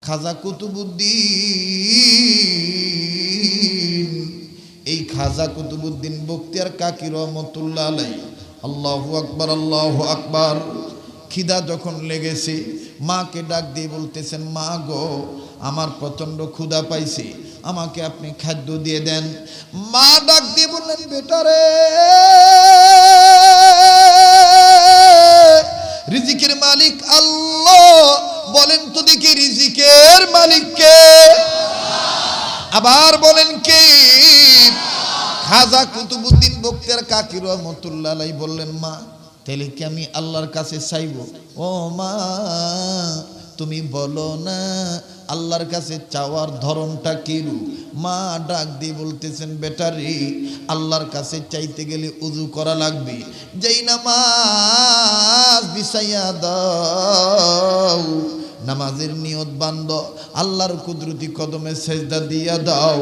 খাজা কুতুবুদ্দিন, এই খাজা কুতুবুদ্দিন বখতিয়ার কাকি রহমতুল্লাহ আলাইহি, আল্লাহু আকবার আল্লাহু আকবার। খিদা যখন লেগেছে মাকে ডাক দিয়ে বলতেছেন, মা গো আমার প্রচন্ড ক্ষুধা পাইছে, আমাকে আপনি খাদ্য দিয়ে দেন। মা ডাক দিয়ে বললেন, বেটারে রিজিকের মালিক আল্লাহ, বলেন তো দেখি রিজিকের মালিক কে? আবার বলেন কে? খাজা কুতুবুদ্দিন বখতিয়ার কাকি রহমতুল্লাহ আলাইহি বললেন, মা তাহলে কি আমি আল্লাহর কাছে চাইব? ও মা তুমি বলো না আল্লাহর কাছে চাওয়ার ধরনটা কিরু? মা ডাক দিয়ে বলতেছেন, বেটারি আল্লাহর কাছে চাইতে গেলে উযু করা লাগবে, যেই নামাজ বিছাইয়া দাও, নামাজের নিয়ত বান্ধ, আল্লাহর কুদরতি কদমে সেজদা দিয়া দাও,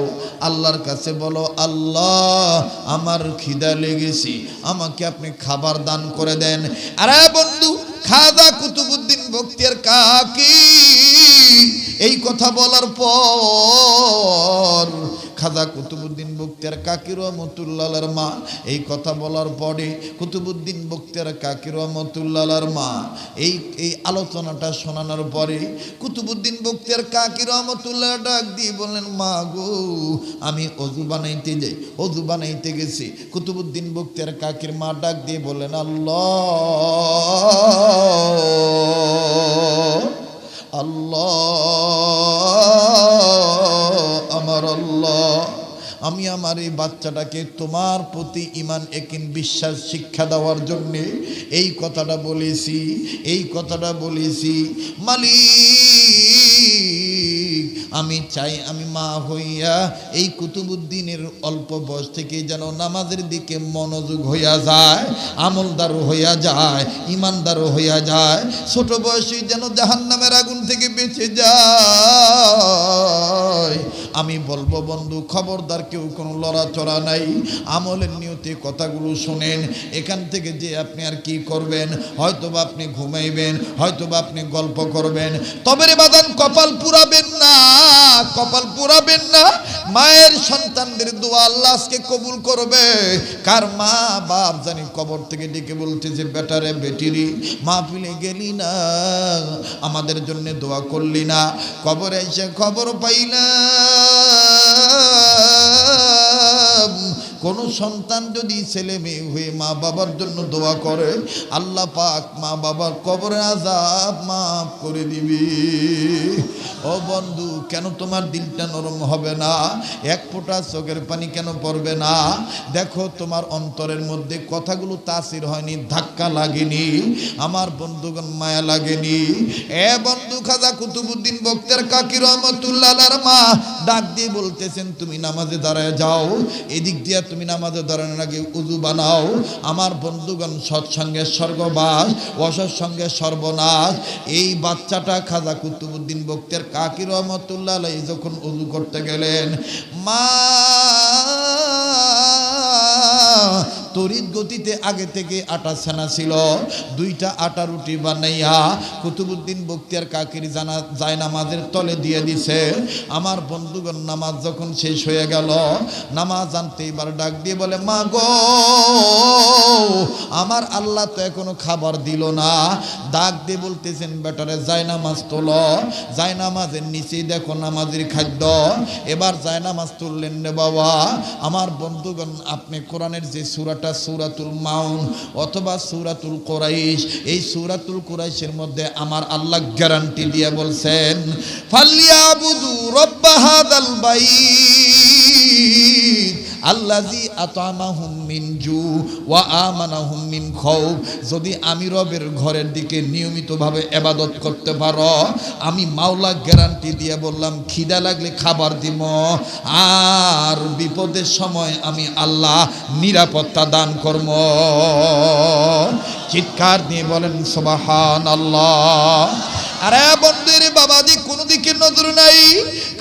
আল্লাহর কাছে বলো, আল্লাহ আমার খিদা লেগেছে, আমাকে আপনি খাবার দান করে দেন। আরে বন্ধু, খাজা কুতুবুদ্দিন বখতিয়ার কাকি এই কথা বলার পর খাজা কুতুবুদ্দিন বখতিয়ার কাকি রহমতুল্লাহর মা এই কথা বলার পরে কুতুবুদ্দিন বখতিয়ার কাকি রহমতুল্লাহর মা এই আলোচনাটা শোনানোর পরে কুতুবুদ্দিন বখতিয়ার কাকি রহমতুল্লাহ ডাক দিয়ে বললেন, মা গো আমি অজু বানাইতে যাই। অজু বানাইতে গেছি, কুতুবুদ্দিন বখতিয়ার কাকির মা ডাক দিয়ে বললেন, আল্লাহ আল্লাহ আমার আল্লাহ, আমি আমার এই বাচ্চাটাকে তোমার প্রতি ঈমান ইয়াকিন বিশ্বাস শিক্ষা দেওয়ার জন্য এই কথাটা বলেছি, এই কথাটা বলেছি। মালিক আমি চাই আমি মা হইয়া এই কুতুবুদ্দিনের অল্প বয়স থেকে যেন নামাজের দিকে মনোযোগ হইয়া যায়, আমলদার হইয়া যায়, ইমানদার হইয়া যায়, ছোট বয়সে যেন জাহান্নামের আগুন থেকে বেঁচে যায়। আমি বলবো বন্ধু, খবরদার কেউ কোনো লড়াচড়া নাই, আমলের নিয়তে কথাগুলো শোনেন। এখান থেকে যে আপনি আর কি করবেন, হয়তোবা আপনি ঘুমাইবেন, হয়তোবা আপনি গল্প করবেন, তবে রে বাদান কপাল পুরাবেন না, কপাল পুরাবেন না। মায়ের সন্তানদের দোয়া আল্লাহ আজকে কবুল করবে। কার মা বাপ জানি কবর থেকে ডেকে বলতে যে, বেটারে বেটিরি মাহফিলে গেলি না, আমাদের জন্য দোয়া করলি না, কবরে এসে খবর পাইলাম কোন সন্তান যদি ছেলে মেয়ে হয়ে মা বাবার জন্য দোয়া করে, আল্লাহ পাক মা বাবার কবরের আযাব মাফ করে দিবি। ও বন্ধু, কেন তোমার দিলটা নরম হবে না? এক ফোঁটা চোখের পানি কেন পড়বে না? দেখো তোমার অন্তরের মধ্যে কথাগুলো তাসির হয়নি, ধাক্কা লাগেনি, আমার বন্ধুগণ মায়া লাগেনি। এ বন্ধু, খাজা কুতুবুদ্দিন বখতিয়ার কাকি রহমতুল্লাহর মা ডাক দিয়ে বলতেছেন, তুমি নামাজে দাঁড়ায় যাও, এদিক দিয়ে তুমি নামাজে দাঁড়ানোর আগে উযু বানাও। আমার বন্ধুগণ, সৎসঙ্গে স্বর্গবাস, অসৎসঙ্গে সর্বনাশ। এই বাচ্চাটা খাজা কুতুবুদ্দিন বখতিয়ার কাকি রহমতুল্লাহ আলাইহি যখন উযু করতে গেলেন, মা তড়িৎ গতিতে আগে থেকে আটা ছানা ছিল, দুইটা আটা রুটি বানাইয়া কুতুবুদ্দিন বখতিয়ার কাকির জায়নামাজের তলে দিয়ে দিছে। আমার বন্ধুগণ, নামাজ যখন শেষ হয়ে গেল, নামাজ আনতে এবার ডাক দিয়ে বলে, মা গো আমার আল্লাহ তো এখনো খাবার দিল না। ডাক দিয়ে বলতেছেন, বেটারে জায়নামাজ তোলো, জায়নামাজের নিচে দেখো নামাজের খাদ্য। এবার জায়নামাজ তুললেন রে বাবা। আমার বন্ধুগণ, আপনি কোরআনের যে সূরাটা সূরাতুল মাউন অথবা সূরাতুল কুরাইশ, এই সূরাতুল কুরাইশের মধ্যে আমার আল্লাহ গ্যারান্টি দিয়ে বলছেন, ফালিয়াবুদু রাব্ব হাযাল বাইত আল্লাযী আতামাহুম মিন জু ওয়া আমানাহুম মিন খাউফ। যদি আমি রবের ঘরের দিকে নিয়মিতভাবে ইবাদত করতে পারো, আমি মাওলা গ্যারান্টি দিয়ে বললাম, খিদা লাগলে খাবার দিব, আর বিপদের সময় আমি আল্লাহ নিরাপত্তা দান করব। চিৎকার দিয়ে বলেন সুবহানাল্লাহ। আরে বন্ধুরে বাবাজি, কোনো দিকে নজর নাই।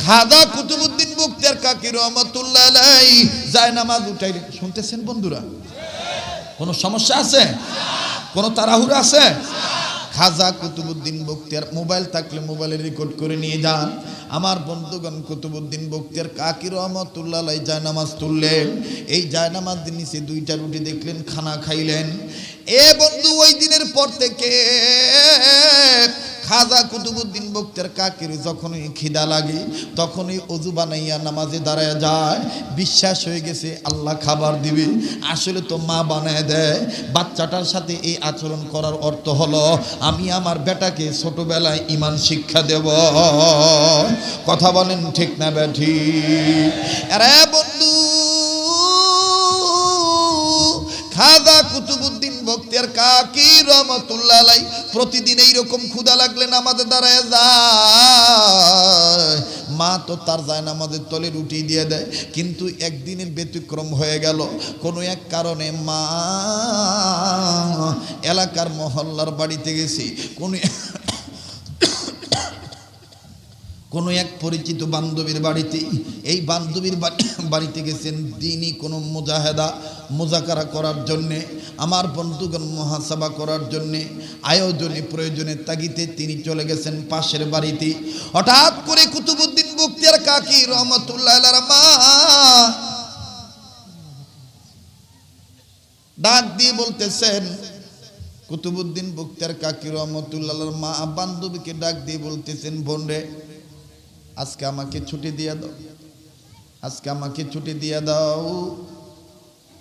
খাজা কুতুবুদ্দিন বখতিয়ার কাকি রহমতুল্লাহ আলাইহি জায়নামাজ উঠাই, শুনতেছেন বন্ধুরা? কোনো সমস্যা আছে? কোনো তাড়াহুড়া আছে? খাজা কুতুবউদ্দিন বখতিয়ার মোবাইল থাকলে মোবাইলে রেকর্ড করে নিয়ে যান। আমার বন্ধুগণ, কুতুবউদ্দিন বখতিয়ার কাকি রহমতুল্লাহ আলাইহি জায়নামাজ তুললেন। এই জায়নামাজ নিচে 2টা রুটি দেখলেন, খানা খাইলেন। এ বন্ধু, ওই দিনের পর থেকে খাজা কুতুবউদ্দিন বখতিয়ার কাকির যখনই খিদা লাগে তখনই অজু বানাইয়া নামাজে দাঁড়ায় যায়। বিশ্বাস হয়ে গেছে আল্লাহ খাবার দিবে। আসলে তো মা বানায় দেয়। বাচ্চাটার সাথে এই আচরণ করার অর্থ হলো আমি আমার বেটাকে ছোটবেলায় ঈমান শিক্ষা দেব। কথা বলেন ঠিক না বেঠি? আরে বন্ধু, খাজা কুতুবউদ্দিন বখতিয়ার কাকি রহমতুল্লাহ আলাইহি প্রতিদিন এইরকম ক্ষুধা লাগলে নামাজে দাঁড়ায় যায়। মা তো তার জায়নামাজের তলে রুটি দিয়ে দেয়। কিন্তু একদিনের ব্যতিক্রম হয়ে গেল। কোনো এক কারণে মা এলাকার মহল্লার বাড়িতে গেছে, কোনো এক পরিচিত বান্ধবীর বাড়িতে। এই বান্ধবীর বাড়িতে গেছেন দিনই কোনো মোজাকারা করার জন্যে, আমার বন্ধুগণ মুহাসাবা করার জন্যে, আয়োজনে প্রয়োজনের তাগিদে তিনি চলে গেছেন পাশের বাড়িতে। হঠাৎ করে কুতুবউদ্দিন বখতিয়ার কাকি রহমতুল্লাহ আলাইহির মা ডাক দিয়ে বলতেছেন, কুতুবউদ্দিন বখতিয়ার কাকি রহমতুল্লাহ আলাইহির মা বান্ধবীকে ডাক দিয়ে বলতেছেন, বোন রে, আজকে আমাকে ছুটি দিয়ে দাও, আজকে আমাকে ছুটি দিয়ে দাও।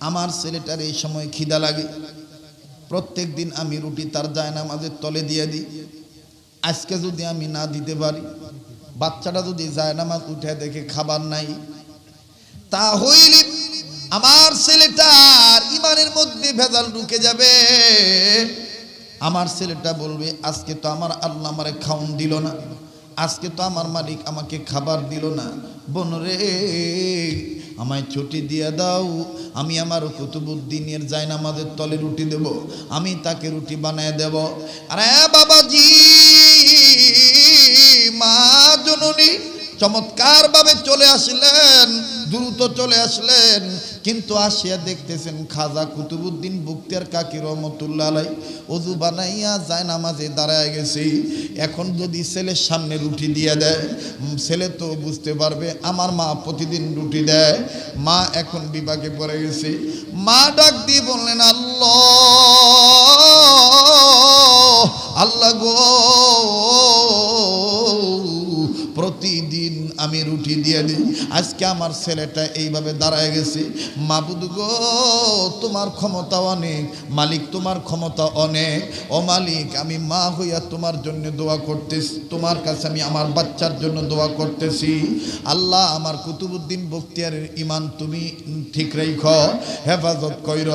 আমার ছেলেটার এই সময় খিদা লাগে। প্রত্যেক দিন আমি রুটি তার জায়নামাজের তলে দিয়ে দিই। আজকে যদি আমি না দিতে পারি, বাচ্চাটা যদি জায়নামাজ উঠে দেখে খাবার নাই, তাহলে আমার ছেলেটার ঈমানের মধ্যে ভেজাল ঢুকে যাবে। আমার ছেলেটা বলবে আজকে তো আমার আল্লাহ আমারে খাওন দিল না, আজকে তো আমার মালিক আমাকে খাবার দিল না। বোন রে, আমায় ছুটি দিয়ে দাও, আমি আমার কুতুবউদ্দিনের জায়নামাজের তলে রুটি দেব, আমি তাকে রুটি বানায় দেব। আরে বাবাজি, মা জননী চমৎকার ভাবে চলে আসলেন, দ্রুত চলে আসলেন। কিন্তু আসিয়া দেখতেছেন খাজা কুতুবউদ্দিন বখতিয়ার কাকি রহমতুল্লাহ আলাইহি ওযু বানাইয়া জায়নামাজে দাঁড়ায় গেছে। এখন যদি ছেলের সামনে রুটি দিয়ে দেয়, ছেলে তো বুঝতে পারবে আমার মা প্রতিদিন রুটি দেয়। মা এখন বিপাকে পড়ে গেছে। মা ডাক দিয়ে বললেন, আল্লাহ গো, প্রতিদিন আমি রুটি দিয়ে দিই, আজকে আমার ছেলেটা এইভাবে দাঁড়ায় গেছে। মাবুদ গো, তোমার ক্ষমতা অনেক, মালিক তোমার ক্ষমতা অনেক। ও মালিক, আমি মা হইয়া তোমার জন্য দোয়া করতেছি, তোমার কাছে আমি আমার বাচ্চার জন্য দোয়া করতেছি। আল্লাহ, আমার কুতুবউদ্দিন বখতিয়ারের ঈমান তুমি ঠিক রাখো, হেফাজত কইর।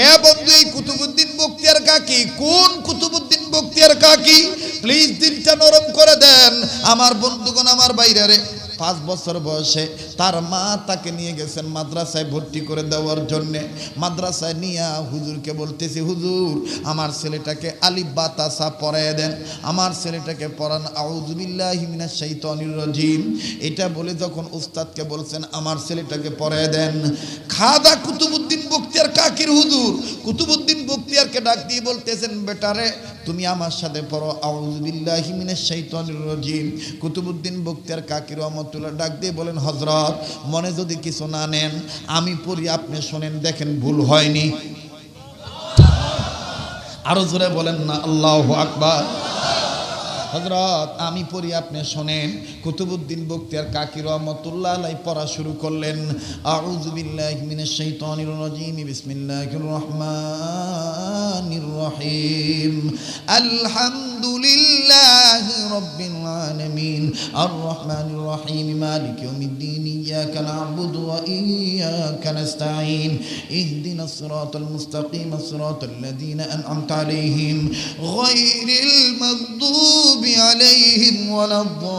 এ বন্ধু, এই কুতুবউদ্দিন বখতিয়ার কাকি কোন কুতুবউদ্দিন বখতিয়ার কাকি? প্লিজ দিলটা নরম করে দেন আমার বন্ধুগণ, আমার বাইরে। 5 বছর বয়সে তার মা তাকে নিয়ে গেছেন মাদ্রাসায় ভর্তি করে দেওয়ার জন্যে। মাদ্রাসায় নিয়ে হুজুরকে বলতেছি, হুজুর আমার ছেলেটাকে আলিফ বা তাসা পড়ায় দেন, আমার ছেলেটাকে পড়ান আউযু বিল্লাহি মিনাশ শাইতানির রাজিম। এটা বলে যখন উস্তাদকে বলছেন আমার ছেলেটাকে পড়ায় দেন, খাজা কুতুবউদ্দিন বখতিয়ার কাকির হুজুর কুতুবউদ্দিন বখতিয়ারকে ডাক দিয়ে বলতেছেন, বেটারে তুমি আমার সাথে পড়ো আউযু বিল্লাহি মিনাশ শাইতানির রাজিম। কুতুবউদ্দিন বখতিয়ার কাকি রহমতুল্লাহ ডাক দিয়ে বলেন, হযরত মনে যদি কিছু না নেন আমি পড়ি, আপনি শোনেন, দেখেন ভুল হয়নি। আরো জোরে বলেন না আল্লাহু আকবার। হযরত আমি পড়ি, আপনি শোনেন। কুতুবউদ্দিন বখতিয়ার কাকি রহমতুল্লাহ আলাইহি পড়া শুরু করলেন, আউযু বিল্লাহি মিনাশ শাইতানির রাজিম, বিসমিল্লাহির রহমানির রহিম, আলহামদুলিল্লাহি রাব্বিল আলামিন, আর রহমানির রহিম, মালিকি ইয়াউমিদ্দিন, ইয়াকা না'বুদু ওয়া ইয়াকা নাস্তাঈন, ইহদিনাস সিরাতাল মুস্তাকিম, সিরাতাল লাযীনা আন'আমতা আলাইহিম, গায়রিল মাগদুবি عليهم ولا الضالين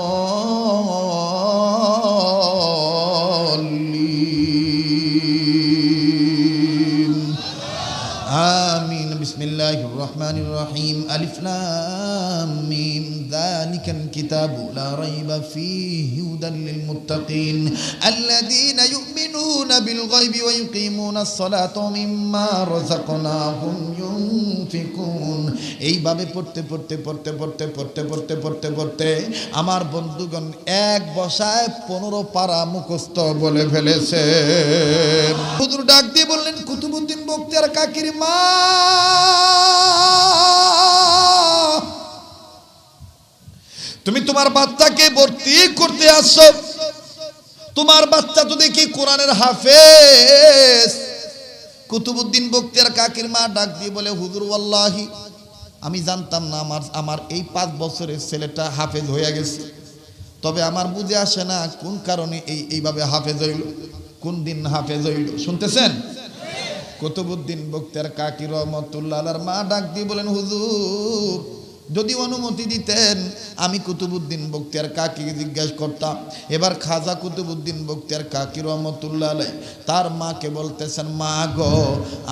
آمين بسم الله الرحمن الرحيم ألف لام ميم ذلك যালিকাল কিতাবু লা রাইবা ফীহি হুদাল লিল মুত্তাকিন আল্লাযীনা ইউমিনুনা বিল গায়বি ওয়া ইউকিমুনাস সালাতা ওয়া মিম্মা রাযাকনাহুম ইউনফিকুন। এইভাবে পড়তে আমার বন্ধুগণ এক বসায় 15 পারা মুখস্থ বলে ফেলেছে। হুজুর ডাক দিয়ে বললেন, কুতুবউদ্দিন বখতিয়ার কাকির মা, তুমি তোমার বাচ্চাকে ভর্তি করতে আসছো, তোমার বাচ্চা তো দেখি কোরআনের হাফেজ। কুতুবউদ্দিন বখতিয়ার কাকির মা ডাক দিয়ে বলে, হুজুর ওয়াল্লাহি আমি জানতাম না আমার এই 5 বছরের ছেলেটা হাফেজ হয়ে গেছে, তবে আমার বুঝে আসে না কোন কারণে এইভাবে হাফেজ হইল, কোন দিন হাফেজ হইল। শুনতেছেন? কুতুবউদ্দিন বখতিয়ার কাকি রহমাতুল্লাহ আলাইহির মা ডাক দিয়ে বলেন, হুজুর যদি অনুমতি দিতেন আমি কুতুবউদ্দিন বখতিয়ার কাকিকে জিজ্ঞাসা করতাম। এবার খাজা কুতুবউদ্দিন বখতিয়ার কাকি রহমাতুল্লাহ আলাইহি তার মাকে বলতেছেন, মা গো,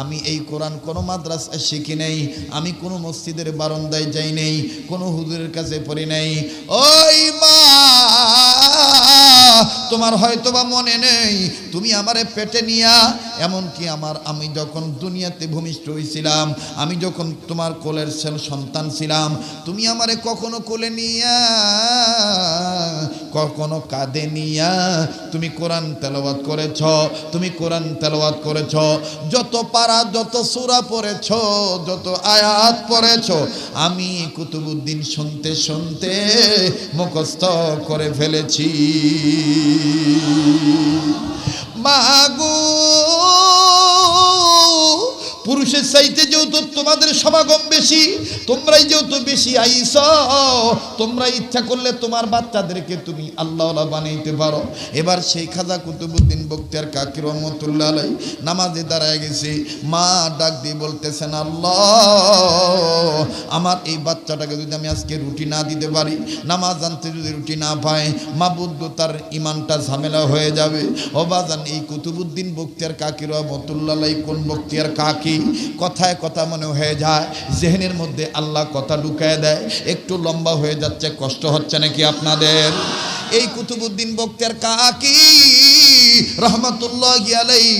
আমি এই কোরআন কোনো মাদ্রাসায় শিখি নাই, আমি কোনো মসজিদের বারান্দায় যাই নাই, কোনো হুজুরের কাছে পড়ি নাই। ওই মা, তোমার হয়তোবা মনে নেই, তুমি আমারে পেটে নিয়া, এমনকি আমি যখন দুনিয়াতে ভূমিষ্ঠ হয়েছিলাম, আমি যখন তোমার কোলের সন্তান ছিলাম, তুমি আমারে কখনো কোলে নিয়া, কখনো কাঁধে নিয়া তুমি কোরআন তেলাওয়াত করেছ, তুমি কোরআন তেলাওয়াত করেছ, যত পারা যত সূরা পড়েছ, যত আয়াত পড়েছ, আমি কুতুবউদ্দিন শুনতে শুনতে মুখস্থ করে ফেলেছি। মাগো, পুরুষের চাইতে যেহেতু তোমাদের সমাগম বেশি, তোমরাই যেহেতু বেশি আইছ, তোমরা ইচ্ছা করলে তোমার বাচ্চাদেরকে তুমি আল্লাহওয়ালা বানাইতে পারো। এবার সেই খাজা কুতুবউদ্দিন বখতিয়ার কাকি রহমাতুল্লাহ আলাইহি নামাজে দাঁড়ায় গেছে। মা ডাক দিয়ে বলতেছেন, আল্লাহ, আমার এই বাচ্চাটাকে যদি আমি আজকে রুটি না দিতে পারি, নামাজ আনতে যদি রুটি না পায়, মাবুদ তার ইমানটা ঝামেলা হয়ে যাবে। ও বাজান, এই কুতুবউদ্দিন বখতিয়ার কাকি রহমাতুল্লাহ আলাইহি কোন বখতিয়ার কাকি? কথায় কথা মনে হয়ে যায়, জেহেনের মধ্যে আল্লাহ কথা ঢুকায় দেয়। একটু লম্বা হয়ে যাচ্ছে, কষ্ট হচ্ছে নাকি আপনাদের? এই কুতুবউদ্দিন বখতিয়ার কাকি রহমাতুল্লাহি আলাইহি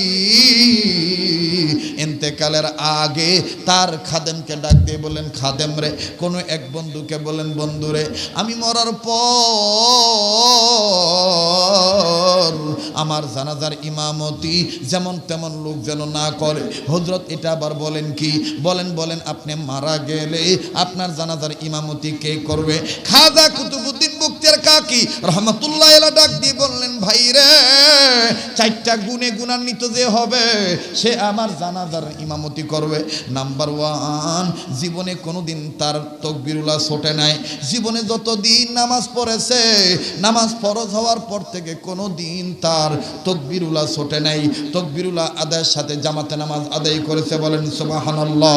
ইন্তেকালের আগে তার খাদেমকে ডাক দিয়ে বলেন, খাদেম রে, কোনো এক বন্ধুকে বলেন, বন্ধু রে, আমি মরার পর আমার জানাজার ইমামতি যেমন তেমন লোক যেন না করে। হযরত এটা আবার বলেন কি? বলেন আপনি মারা গেলে আপনার জানাজার ইমামতি কে করবে? খাজা কুতুবউদ্দিন বখতিয়ার কাকি রহমাতুল্লাহ আলাইহি ডাক দিয়ে বললেন, ভাই রে, 4টা গুণে গুণান্বিত যে হবে সে আমার জানাজার ইমামতি করবে। নাম্বার 1, জীবনে কোনোদিন তার তাকবীরুল্লাহ ছোটে নাই। জীবনে যতদিন নামাজ পড়েছে, নামাজ ফরজ হওয়ার পর থেকে কোনোদিন তার তাকবীরুল্লাহ ছোটে নাই। তাকবীরুল্লাহ আদায়ের সাথে জামাতে নামাজ আদায় করেছে। বলেন সুবহানাল্লাহ।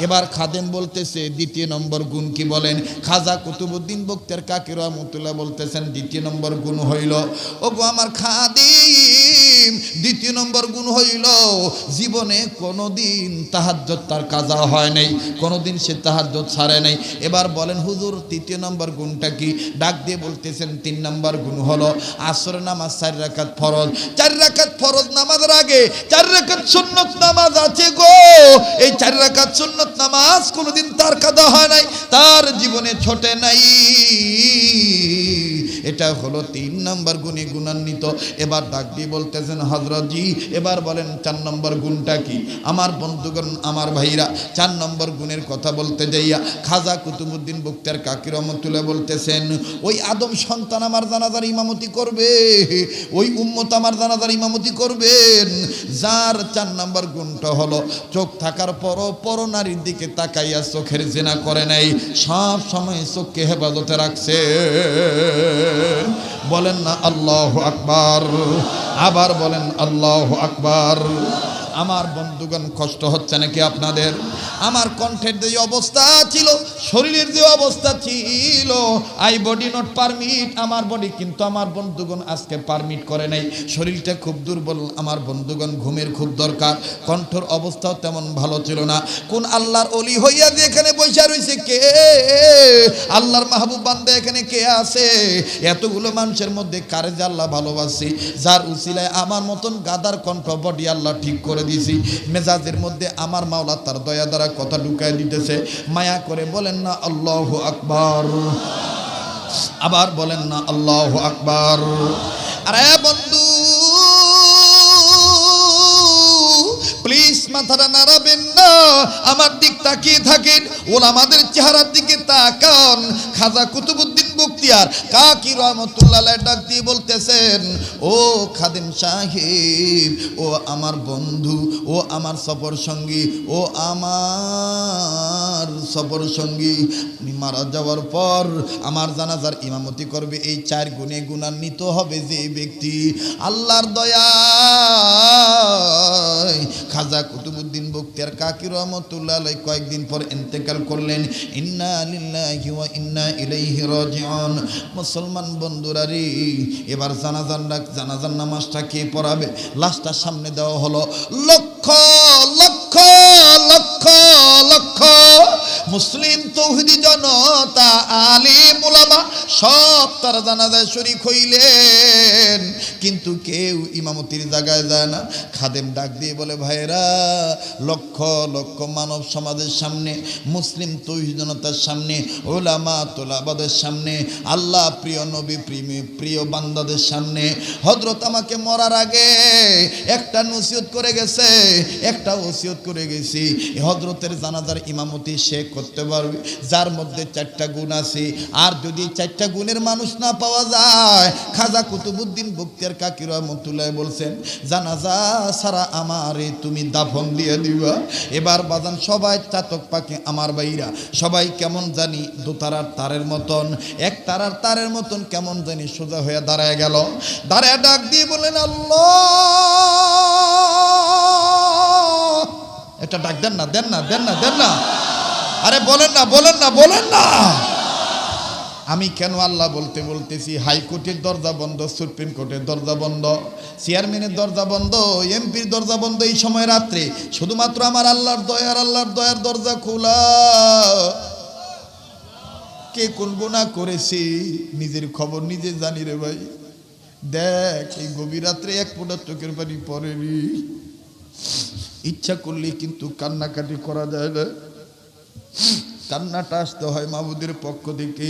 এবার খাদেম বলতেছে, দ্বিতীয় নম্বর গুণ কি বলেন? খাজা কুতুবউদ্দিন বখতিয়ার কাকি রহমাতুল্লাহ বলতেছেন, দ্বিতীয় নম্বর গুণ হইল, ওগো আমার খাদিম, দ্বিতীয় নম্বর গুণ হইল, জীবনে কোনোদিন তাহাজ্জুদ তার কাজা হয় নাই, কোনোদিন সে তাহাজ্জুদ ছাড়ে নাই। এবার বলেন হুজুর, তৃতীয় নম্বর গুণটা কি? ডাক দিয়ে বলতেছেন, 3 নম্বর গুণ হলো আসর নামাজ 4 রাকাত ফরজ। 4 রাকাত ফরজ নামাজের আগে 4 রাকাত সুন্নত নামাজ আছে গো। এই 4 রাকাত সুন্নত নামাজ কোনোদিন তার কাদা হয় নাই, তার জীবনে ছোটে নাই। এটা হলো 3 নম্বর গুণে গুণান্বিত। এবার ডাক দিয়ে বলতেছেন, হযরত জি, এবার বলেন 4 নম্বর গুণটা কি? আমার বন্ধুগণ, আমার ভাইরা, 4 নম্বর গুণের কথা বলতে যাইয়া খাজা কুতুবউদ্দিন বখতিয়ার কাকি রহমাতুল্লাহ বলতেছেন, ওই আদম সন্তান আমার জানাজার ইমামতি করবে, ওই উম্মত আমার জানাজার ইমামতি করবেন, যার 4 নম্বর গুণটা হলো চোখ থাকার পরও নারীর দিকে তাকাইয়া চোখের জিনা করে নাই, সব সময় চোখকে হেফাজতে রাখছে। বলেন না আল্লাহু আকবার। আবার বলেন আল্লাহু আকবার। আমার বন্ধুগণ কষ্ট হচ্ছে নাকি আপনাদের? আমার কণ্ঠের যে অবস্থা ছিল, শরীরের যে অবস্থা ছিল, আই বডি নট পারমিট, আমার বডি কিন্তু আমার বন্ধুগণ আজকে পারমিট করে নাই। শরীরটা খুব দুর্বল আমার বন্ধুগণ, ঘুমের খুব দরকার। কণ্ঠর অবস্থাও তেমন ভালো ছিল না। কোন আল্লাহর ওলি হইয়া যে এখানে বসে রয়েছে কে? আল্লাহর মাহবুব বান্দা এখানে কে আছে? এতগুলো মানুষের মধ্যে কারে যে আল্লাহ ভালোবাসি, যার উসিলায় আমার মতন গাদার কণ্ঠ বডি আল্লাহ ঠিক করে দিয়েছি। মেজাজের মধ্যে আমার মাওলা তার দয়া দ্বারা কথা ঢুকায় দিতেছে। মায়া করে বলেন না আল্লাহু আকবার, আবার বলেন না আল্লাহু আকবার। আরে বন্ধু প্লিজ মাথাটা নাড়াবেন না, আমার দিক তাকিয়ে থাকেন, ওলামাদের চেহারার দিকে তাকান। খাজা কুতুবউদ্দিন বখতিয়ার কাকি রহমতুল্লাহ আলাইহি ডাক দিয়ে বলতেছেন, ও খাদেম সাহেব, ও আমার বন্ধু, ও আমার সফর সঙ্গী, ও আমার সফর সঙ্গী, আমি মারা যাওয়ার পর আমার জানাজার ইমামতি করবে এই 4 গুণে গুণান্বিত হবে যে ব্যক্তি, আল্লাহর দয়ায় খাজা কুতুবউদ্দিন বখতিয়ার কাকি রহমতুল্লাহ আলাইহি কয়েকদিন পর ইন্তেকাল করলেন। ইন্না লিল্লাহি ওয়া ইন্না ইলাইহি রাজিউন। মুসলমান বন্ধুরা রে, এবার জানাজার নামাজটা কে পড়াবে? লাশটা সামনে দেওয়া হলো। লক্ষ লক্ষ লক্ষ লক্ষ মুসলিম তৌহিদি জনতা, আলিম উলামা সব তারা জানাজায় শরীক হইলেন, কিন্তু কেউ ইমামতির জায়গায় যায় না। খাদেম ডাক দিয়ে বলে, ভাইরা, লক্ষ লক্ষ মানব সমাজের সামনে, মুসলিম তৌহিদি জনতার সামনে, উলামা তোলাবাদের সামনে, আল্লাহ প্রিয় নবী প্রিয় বান্দাদের সামনে হযরত আমাকে মরার আগে একটা নসিহত করে গেছে, একটা ওসিয়ত করে গেছি। হযরতের জানাজার ইমামতি সে করতে পারবে যার মধ্যে 4টা গুণ আছে। আর যদি 4টা গুণের মানুষ না পাওয়া যায়, খাজা কুতুবউদ্দিন বখতিয়ার কাকি রহমতুল্লাহ বলছেন, জানাজা সারা আমারে তুমি দাফন দিয়ে দিবা। এবার বাজান সবাই চাতক পাখি আমার ভাইরা, সবাই কেমন জানি দোতারার তারের মতন, এক তারার তারের মতন কেমন জানি সোজা হয়ে দাঁড়ায় গেল। দাঁড়ায় ডাক দিয়ে বলেন, আল্লাহ, এটা ডাক দেন না, দেন না, দেন না, দেন না, আরে বলেন না, বলেন না, বলেন না। আমি কেন আল্লাহ বলতে বলতেছি? হাইকোর্টের দরজা বন্ধ, সুপ্রিম কোর্টের দরজা বন্ধ, চেয়ারম্যানের দরজা বন্ধ, এমপির দরজা বন্ধ এই সময় রাত্রে। শুধুমাত্র আমার আল্লাহর দয়ার দরজা খোলা। কে কোন গুনাহ করেছি নিজের খবর নিজে জানি রে ভাই। দেখ, এই গভীর রাত্রে এক ফোঁটা চোখের পানি পড়েনি। ইচ্ছা করলে কিন্তু কান্নাকাটি করা যায় না, কান্নাটা আসতে হয় মাহবুদের পক্ষ থেকে।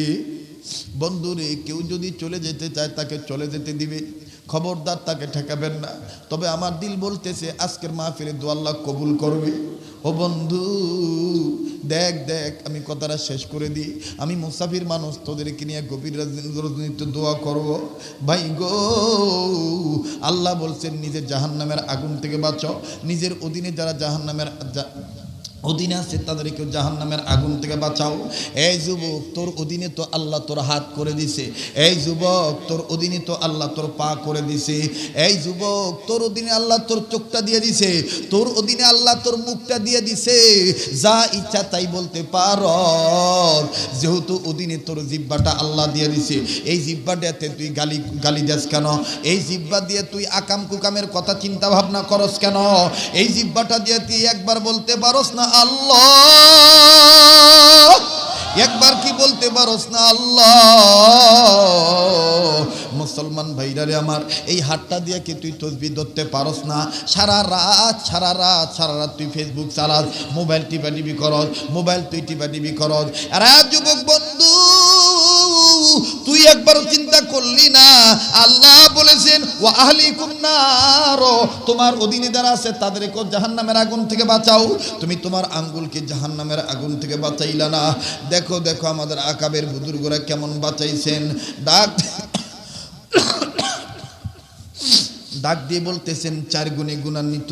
বন্ধুরে, কেউ যদি চলে যেতে চায় তাকে চলে যেতে দিবে, খবরদার তাকে ঠেকাবেন না। তবে আমার দিল বলতেছে আজকের মাহফিলে দোয়া আল্লাহ কবুল করবে। ও বন্ধু দেখ দেখ, আমি কথাটা শেষ করে দিই। আমি মুসাফির মানুষ, তোদেরকে নিয়ে গভীর রজনীতে দোয়া করব। ভাই গো, আল্লাহ বলছেন নিজের জাহান্নামের আগুন থেকে বাঁচাও। নিজের অধীনে যারা জাহান্নামের অধীনে আছে তাদেরকে জাহান্নামের আগুন থেকে বাঁচাও। এই যুবক, তোর অধীনে তো আল্লাহ তোর হাত করে দিছে। এই যুবক, তোর অধীনে তো আল্লাহ তোর পা করে দিছে। এই যুবক, তোর অধীনে আল্লাহ তোর চোখটা দিয়ে দিছে, তোর অধীনে আল্লাহ তোর মুখটা দিয়ে দিছে। যা ইচ্ছা তাই বলতে পারো, যেহেতু অধীনে তোর জিহ্বাটা আল্লাহ দিয়ে দিছে। এই জিহ্বাটাতে তুই গালি দাস কেন? এই জিহ্বা দিয়ে তুই আকাম কুকামের কথা চিন্তা ভাবনা করস কেন? এই জিহ্বাটা দিয়ে তুই একবার বলতে পারস না আল্লাহ? একবার কি বলতে পারস না আল্লাহ? মুসলমান ভাইরা রে আমার, এই হাতটা দিয়ে কি তুই তসবিহ ধরতে পারস না? সারা রাত তুই ফেসবুক চালাস, মোবাইল টিপাটিপি করস, মোবাইল তুই টিপাটিপি করস। আরে যুবক বন্ধু, তুই একবারও চিন্তা করলি না? আল্লাহ বলেছেন ওয়া আহলিকুম নার, তোমার অধীনে যারা আছে তাদেরকে জাহান্নামের আগুন থেকে বাঁচাও। তুমি তোমার আঙ্গুলকে জাহান্নামের আগুন থেকে বাঁচাইলা না। দেখো দেখো আমাদের আকাবের বুজুর্গরা কেমন বাঁচাইছেন। ডাক দিয়ে বলতেছেন 4 গুণে গুণান্বিত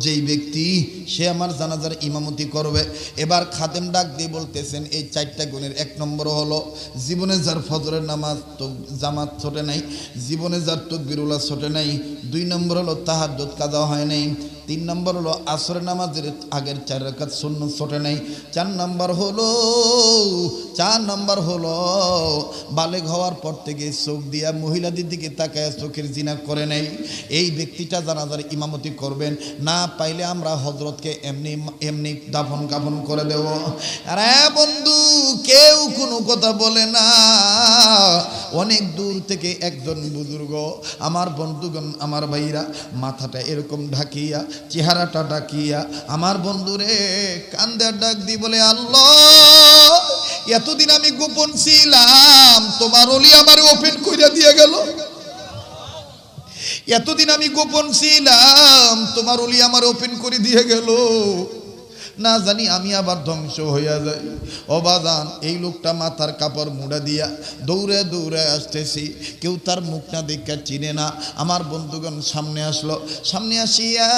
যেই ব্যক্তি সে আমার জানাজার ইমামতি করবে। এবার খাদেম ডাক দিয়ে বলতেছেন এই 4টা গুণের 1 নম্বর হলো জীবনে যার ফজরের নামাজ তো জামাত ছোটে নাই, জীবনে যার তাকবীরুল্লাহ ছোটে নাই। 2 নম্বর হলো তাহাজ্জুদ কাজা হয় নাই। 3 নম্বর হলো আসরের নামাজের আগের 4 রাকাত সুন্নাত ছোটে নাই। 4 নম্বর হলো বালেগ হওয়ার পর থেকে চোখ দিয়া মহিলাদের দিকে তাকায় চোখের জিনা করে নাই। এই ব্যক্তিটা জানাজার ইমামতি করবেন, না পাইলে আমরা হযরতকে এমনি দাফন কাফন করে দেব। আরে বন্ধু, কেউ কোনো কথা বলে না। অনেক দূর থেকে একজন বুজুর্গ, আমার বন্ধুগণ, আমার ভাইরা, মাথাটা এরকম ঢাকিয়া, চেহারাটা ঢাকিয়া আমার বন্ধুরে কান্দের ডাক দি বলে, আল্লাহ, এতদিন আমি গোপন ছিলাম, তোমার ওলি আমার ওপেন কইরা দিয়ে গেল। এতদিন আমি গোপন ছিলাম, তোমার ওলি আমার ওপেন করে দিয়ে গেল। না জানি আমি আবার ধ্বংস হইয়া যাই। ও বাজান, এই লোকটা মাথার কাপড় মুড়া দিয়া দৌড়ে দৌড়ে আসতেছি, কেউ তার মুখটা দেখে চিনে না। আমার বন্ধুগণ সামনে আসলো, সামনে আসিয়া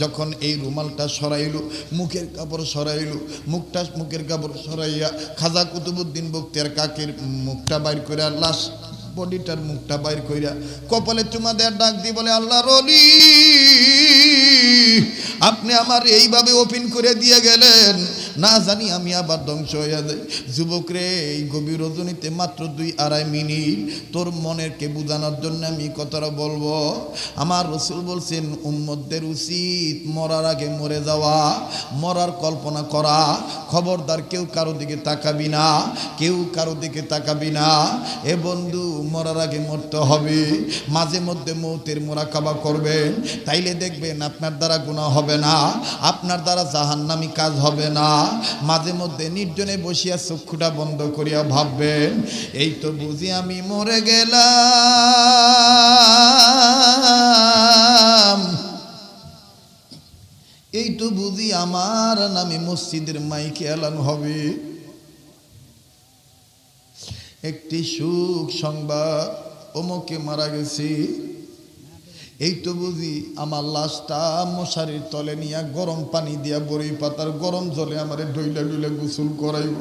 যখন এই রুমালটা সরাইলো, মুখের কাপড় সরাইলো, মুখের কাপড় সরাইয়া খাজা কুতুবউদ্দিন বখতিয়ার কাকের মুখটা বাইর করে, লাশ বডিটার মুখটা বাইর কইরা কপালে চুমা দেয়ার ডাক দিয়ে বলে, আল্লাহর ওলি, আপনি আমার এইভাবে ওপেন করে দিয়ে গেলেন, না জানি আমি আবার ধ্বংস হইয়া যাই। যুবক রে, এই গভীর রজনীতে মাত্র 2-2.5 মিনিট তোর মনেরকে বুঝানোর জন্য আমি কথাটা বলবো। আমার রাসূল বলছেন, উম্মতদের উচিত মরার আগে মরে যাওয়া, মরার কল্পনা করা। খবরদার কেউ কারো দিকে তাকাবি না, কেউ কারো দিকে তাকাবি না। এ বন্ধু, মরার আগে মরতে হবে। মাঝে মধ্যে মৌতের মুরাকাবা করবেন, তাইলে দেখবেন আপনার দ্বারা গুনাহ হবে না, আপনার দ্বারা জাহান্নামী কাজ হবে না। মাঝে মধ্যে নির্জনে বসিয়া চক্ষুটা বন্ধ করিয়া ভাববেন, এই তো বুঝি আমি মরে গেলাম, এই তো বুঝি আমার নামে মসজিদের মাইকে এলান হবে। একটি সুখ সংবাদ, অমুকে মারা গেছে। এই তো বুঝি আমার লাশটা মশারির তলে নিয়ে গরম পানি দিয়া বড়ি পাতার গরম জলে আমারে ডইলা ডইলা গোসল করাইব।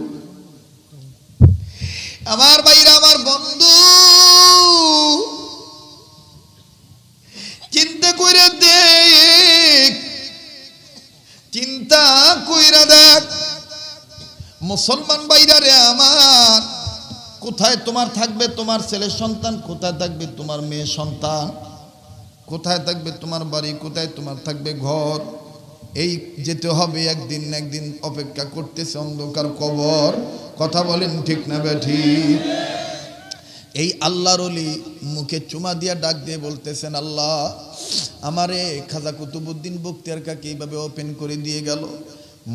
আমার ভাইরা, আমার বন্ধু, চিন্তা কইরা দেখ, চিন্তা কইরা দেখ মুসলমান ভাইরা রে আমার, কোথায় তোমার থাকবে তোমার ছেলে সন্তান, কোথায় থাকবে তোমার মেয়ে সন্তান, কোথায় থাকবে তোমার বাড়ি, কোথায় তোমার থাকবে ঘর। এই যেতে হবে একদিন না একদিন, অপেক্ষা করতেছে অন্ধকার কবর। কথা বলেন ঠিক না বেঠিক? এই আল্লাহর ওলি মুখে চুমা দিয়া ডাক দিয়ে বলতেছেন, আল্লাহ, আমারে খাজা কুতুবউদ্দিন বখতিয়ার কাকে এইভাবে ওপেন করে দিয়ে গেল।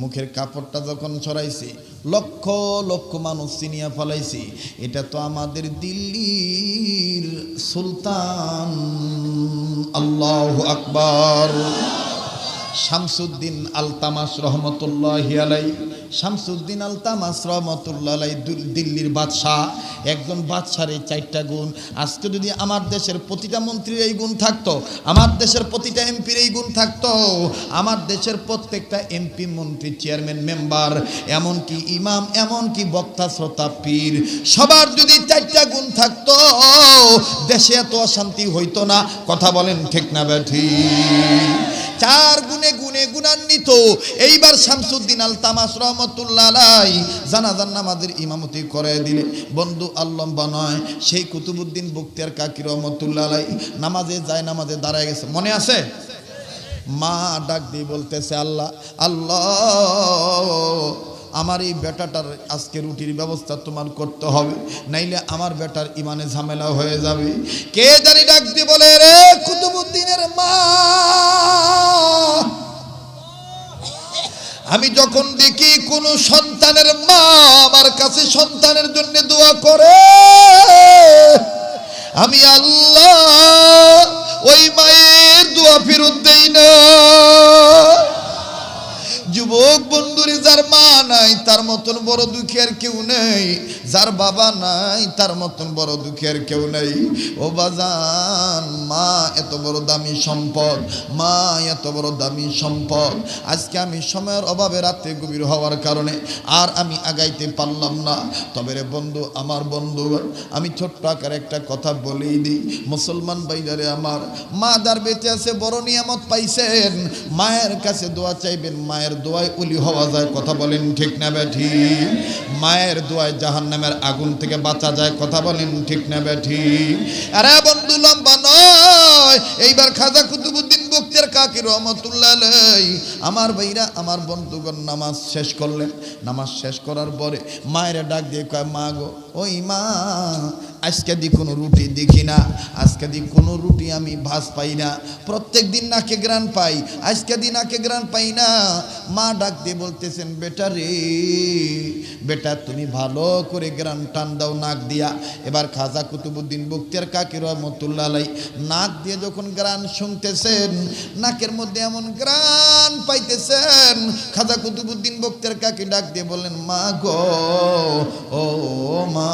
মুখের কাপড়টা যখন ছড়াইছি, লক্ষ লক্ষ মানুষ চিনিয়া ফলাইছি, এটা তো আমাদের দিল্লির সুলতান। আল্লাহু আকবার। শামসুদ্দিন আলতামাস রহমতুল্লাহি আলাইহি, শামসুদ্দিন আলতামাস রহমতুল্লাহ আলাইহি দিল্লির বাদশাহ। একজন বাদশার এই 4টা গুণ। আজকে যদি আমার দেশের প্রতিটা মন্ত্রীর এই গুণ থাকতো, আমার দেশের প্রতিটা এমপির এই গুণ থাকতো, আমার দেশের প্রত্যেকটা এমপি, মন্ত্রী, চেয়ারম্যান, মেম্বার, এমনকি ইমাম, এমনকি বক্তা, শ্রোতা, পীর, সবার যদি 4টা গুণ থাকতো, দেশে এত অশান্তি হইতো না। কথা বলেন ঠিক না বেঠিক? 4 গুণে গুণে গুণান্বিত। এইবার শামসুদ্দিন আলতামাস রহমতুল্লাহ আলাইহি জানাজার নামাজের ইমামতি করে দিলে। বন্ধু আল্লম্বা নয়, সেই কুতুবউদ্দিন বখতিয়ার কাকি রহমতুল্লাহ আলাইহি নামাজে যায়, নামাজে দাঁড়ায় গেছে, মনে আছে? মা ডাক দিয়ে বলতেছে, আল্লাহ, আল্লাহ, আমার এই বেটাটার আজকে রুটির ব্যবস্থা তোমার করতে হবে, নাইলে আমার বেটার ইমানে ঝামেলা হয়ে যাবে। কে জানি ডাক দিয়ে বলে, রে কুতুবউদ্দিনের মা, আমি যখন দেখি কোন সন্তানের মা আমার কাছে সন্তানের জন্য দোয়া করে, আমি আল্লাহ ওই মায়ের দোয়া ফেরত দেই না। যুবক বন্ধুরে, যার মা নাই তার মতন বড় দুঃখী আর কেউ নেই, যার বাবা নাই তার মতন বড় দুঃখী আর কেউ নেই। ও বাজান, মা এত বড় দামি সম্পদ, মা এত বড় দামি সম্পদ। আজকে আমি সময়ের অভাবে রাতে গভীর হওয়ার কারণে আর আমি আগাইতে পারলাম না। তবে রে বন্ধু, আমার বন্ধু, আমি ছোট্ট আকারে একটা কথা বলেই দিই। মুসলমান ভাইরা আমার, মা যার বেঁচে আছে বড় নিয়ামত পাইছেন। মায়ের কাছে দোয়া চাইবেন, মায়ের দোয়ায় ওলি হওয়া যায়। কথা বলেন ঠিক না বেঠি? মায়ের দোয়ায় জাহান্নামের আগুন থেকে বাঁচা যায়। কথা বলেন ঠিক না বেঠি? আরে বন্ধু, লম্বা নয়, এইবার খাজা কুতুবউদ্দিন বখতিয়ার কাকি রহমতুল্লাহ আলাইহি আমার ভাইরা, আমার বন্ধুগণ নামাজ শেষ করলেন। নামাজ শেষ করার পরে মায়ের ডাক দিয়ে কয়, মা গো, ওই মা, আজকে দি কোনো রুটি দেখি না, আজকে দি কোনো রুটি আমি ভাজ পাই না। প্রত্যেক দিন নাকে গ্রান পাই, আজকে দিন নাকে গ্রান পাই না। মা ডাক দিয়ে বলতেছেন, বেটা রে, বেটা তুমি ভালো করে গ্রান টান দাও নাক দিয়া। এবার খাজা কুতুবউদ্দিন বখতিয়ার কাকি রহমতুল্লাহ আলাইহি নাক দিয়ে যখন গ্রান শুনতেছেন, নাকের মধ্যে এমন গ্রান পাইতেছেন, খাজা কুতুবউদ্দিন বখতিয়ার কাকি ডাক দিয়ে বললেন, মা গো, ও মা,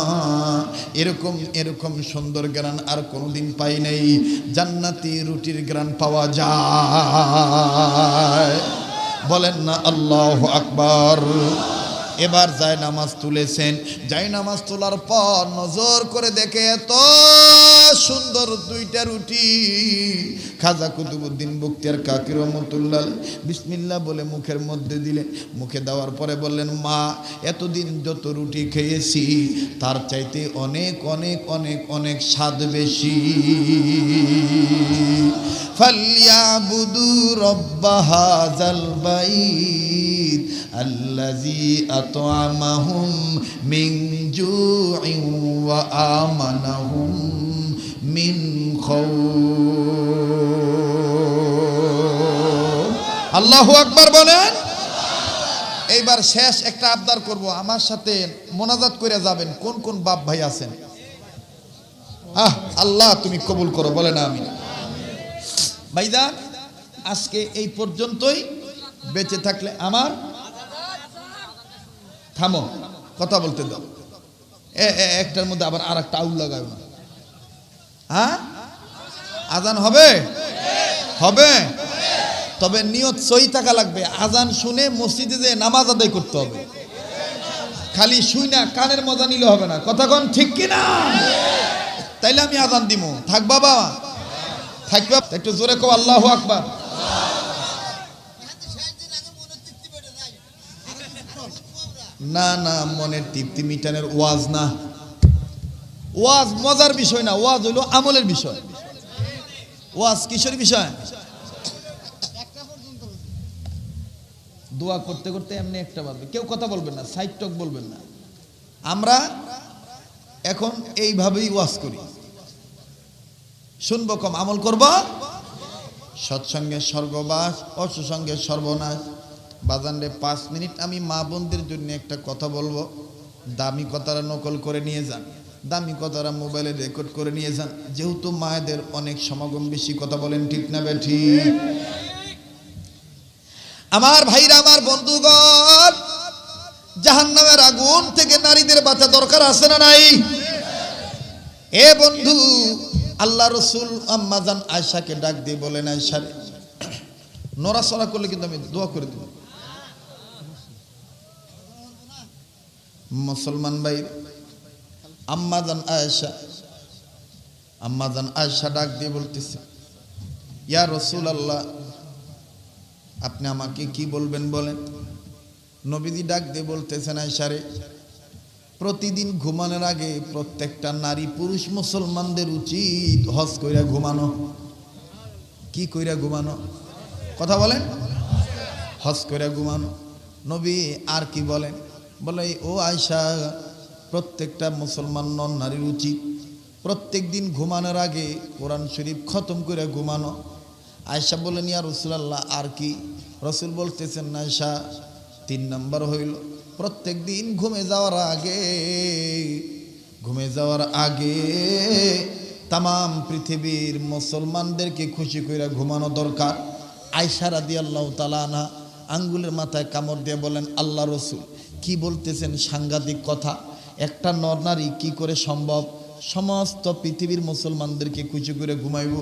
এরকম সুন্দর গ্রান আর কোনোদিন পাই নাই। জান্নাতি রুটির গ্রান পাওয়া যায়। বলেন না আল্লাহু আকবার। এবার যায় নামাজ তুলেছেন। যাই নামাজ তোলার পর নজর করে দেখে এত সুন্দর দুইটা রুটি। খাজা কুতুবউদ্দিন বখতিয়ার কাকি রহমতুল্লাহ বিসমিল্লাহ বলে মুখের মধ্যে দিলেন। মুখে দেওয়ার পরে বললেন, মা, এতদিন যত রুটি খেয়েছি তার চাইতে অনেক অনেক অনেক অনেক স্বাদ বেশি। ফালইয়াবুদু রাব্ব হাযাল বাইত আল্লাযী আত'আমাহুম মিন জু'ইন ওয়া আমানাহুম মিন খাউফ। আল্লাহু আকবার বলেন। এইবার শেষ একটা আবদার করব, আমার সাথে মোনাজাত করে যাবেন। কোন কোন বাপ ভাই আছেন? আল্লাহ তুমি কবুল করো, বলেন আমিন। ভাইজান, আজকে এই পর্যন্তই। বেঁচে থাকলে আমার থামো, কথা বলতে দাও। একটার মধ্যে আবার আর একটা আউল লাগাবে না। হ্যাঁ, আজান হবে? হবে। তবে নিয়ত সহি থাকা লাগবে। আজান শুনে মসজিদে যে নামাজ আদায় করতে হবে। খালি শুই না কানের মজা নিলে হবে না। কথা কোন ঠিক কিনা? তাইলে আমি আজান দিব। থাক বাবা, থাকবা। একটু জোরে কও আল্লাহু আকবার। না না, মনের তৃপ্তি মিটানের ওয়াজ না। ওয়াজ মজার বিষয় না, ওয়াজ হইল আমলের বিষয়। ওয়াজ কিসের বিষয়? দোয়া করতে করতে এমনি একটা বাজবে। কেউ কথা বলবেন না, সাইড টক বলবেন না। আমরা এখন এইভাবেই ওয়াজ করি। শুনবো কম, আমল করব। সৎসঙ্গে স্বর্গবাস, অসৎসঙ্গে সর্বনাশ। বাজানরে 5 মিনিট আমি মা বোনদের জন্য একটা কথা বলবো। দামি কথাটা নকল করে নিয়ে যান, দামি কথাটা মোবাইলে রেকর্ড করে নিয়ে যান। যেহেতু মায়েদের অনেক সমাগম বেশি। কথা বলেন ঠিক না বেঠি? আমার ভাইরা, আমার বন্ধুগণ, জাহান্নামের আগুন থেকে নারীদের বাঁচা দরকার আছে না নাই? এ বন্ধু, আল্লাহ রসুল আম্মা জান আয়েশাকে ডাক দিয়ে বলেন, আয়েশা রে, নড়াচড়া করলে কিন্তু আমি দোয়া করে দেব। মুসলমান ভাই, আম্মা জান আয়েশা ডাক দিয়ে বলতেছে, ইয়া রাসূলুল্লাহ, আপনি আমাকে কি বলবেন বলেন। নবীজি ডাক দিয়ে বলতেছেন, আয়েশা রে, প্রতিদিন ঘুমানোর আগে প্রত্যেকটা নারী পুরুষ মুসলমানদের উচিত হজ কইরা ঘুমানো। কি কইরা ঘুমানো? কথা বলেন। হজ কইরা ঘুমানো। নবী আর কি বলেন? বলে, ও আয়েশা, প্রত্যেকটা মুসলমান নন নারীর উচিত প্রত্যেক দিন ঘুমানোর আগে কোরআন শরীফ খতম করে ঘুমানো। আয়েশা বলেন, ইয়া রাসূলুল্লাহ, আর কি? রাসূল বলতেছেন, আয়েশা, 3 নাম্বার হইল প্রত্যেক দিন ঘুমে যাওয়ার আগে তামাম পৃথিবীর মুসলমানদেরকে খুশি কইরা ঘুমানো দরকার। আয়েশা রাদিয়াল্লাহু তাআলা আনহা আঙ্গুলের মাথায় কামড় দিয়ে বলেন, আল্লাহ রসুল কি বলতেছেন, সাংঘাতিক কথা। একটা নর নারী কি করে সম্ভব সমস্ত পৃথিবীর মুসলমানদেরকে কুচি করে ঘুমাইব,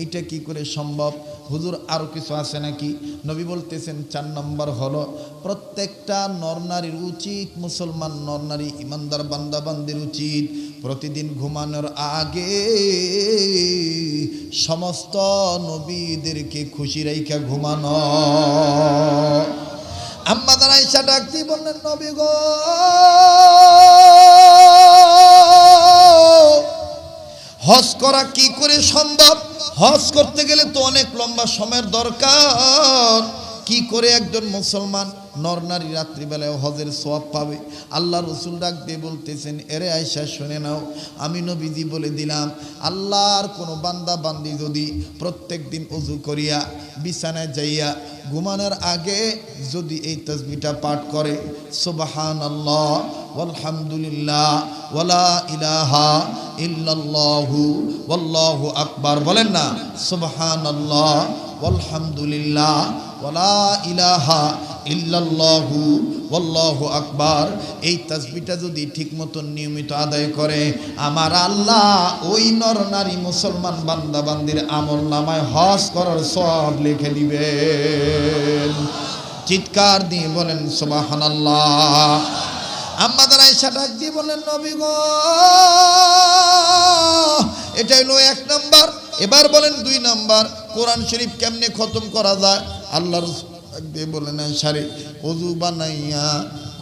এটা কি করে সম্ভব? হুজুর আরও কিছু আছে নাকি? নবী বলতেছেন 4 নম্বর হলো প্রত্যেকটা নর নারীর উচিত, মুসলমান নর নারী ইমানদার বান্দা বান্দির উচিত প্রতিদিন ঘুমানোর আগে সমস্ত নবীদেরকে খুশি রাইখা ঘুমানো। আম্মা জান আয়েশা ডাক দিয়ে বললেন, নবী গো, হজ করা কি করে সম্ভব? হজ করতে গেলে তো অনেক লম্বা সময়ের দরকার। কি করে একজন মুসলমান নর নারী রাত্রিবেলায় হজের সওয়াব পাবে? আল্লাহ রসুল ডাক দিয়ে বলতেছেন, এরে আয়েশা শুনে নাও, আমি নবীজি বলে দিলাম, আল্লাহর কোনো বান্দা বান্দি যদি প্রত্যেক দিন ওযু করিয়া বিছানায় যাইয়া ঘুমানোর আগে যদি এই তাসবিহটা পাঠ করে, সুবহানাল্লাহ ওয়ালহামদুলিল্লাহ ওয়ালা ইলাহা ইল্লাল্লাহু ওয়াল্লাহু আকবার, বলেন না সুবহানাল্লাহ ওয়ালহামদুলিল্লাহ ওয়ালা ইলাহা ইল্লাল্লাহু ওয়াল্লাহু আকবার, এই তাসবিহটা যদি ঠিক মতো নিয়মিত আদায় করে, আমার আল্লাহ ওই নর নারী মুসলমান বান্দা বান্দির আমল নামায় হজ করার সওয়াব লিখে দিবেন। চিৎকার দিয়ে বলেন সুবহানাল্লাহ। আম্মা জান আয়েশা ডাক দিয়ে বলেন, নবী গো, এটা হলো 1 নাম্বার। এবার বলেন 2 নাম্বার, কোরআন শরীফ কেমনে খতম করা যায়? আল্লাহ রাসূল দিয়ে বলেন, সারে ওযু বানাইয়া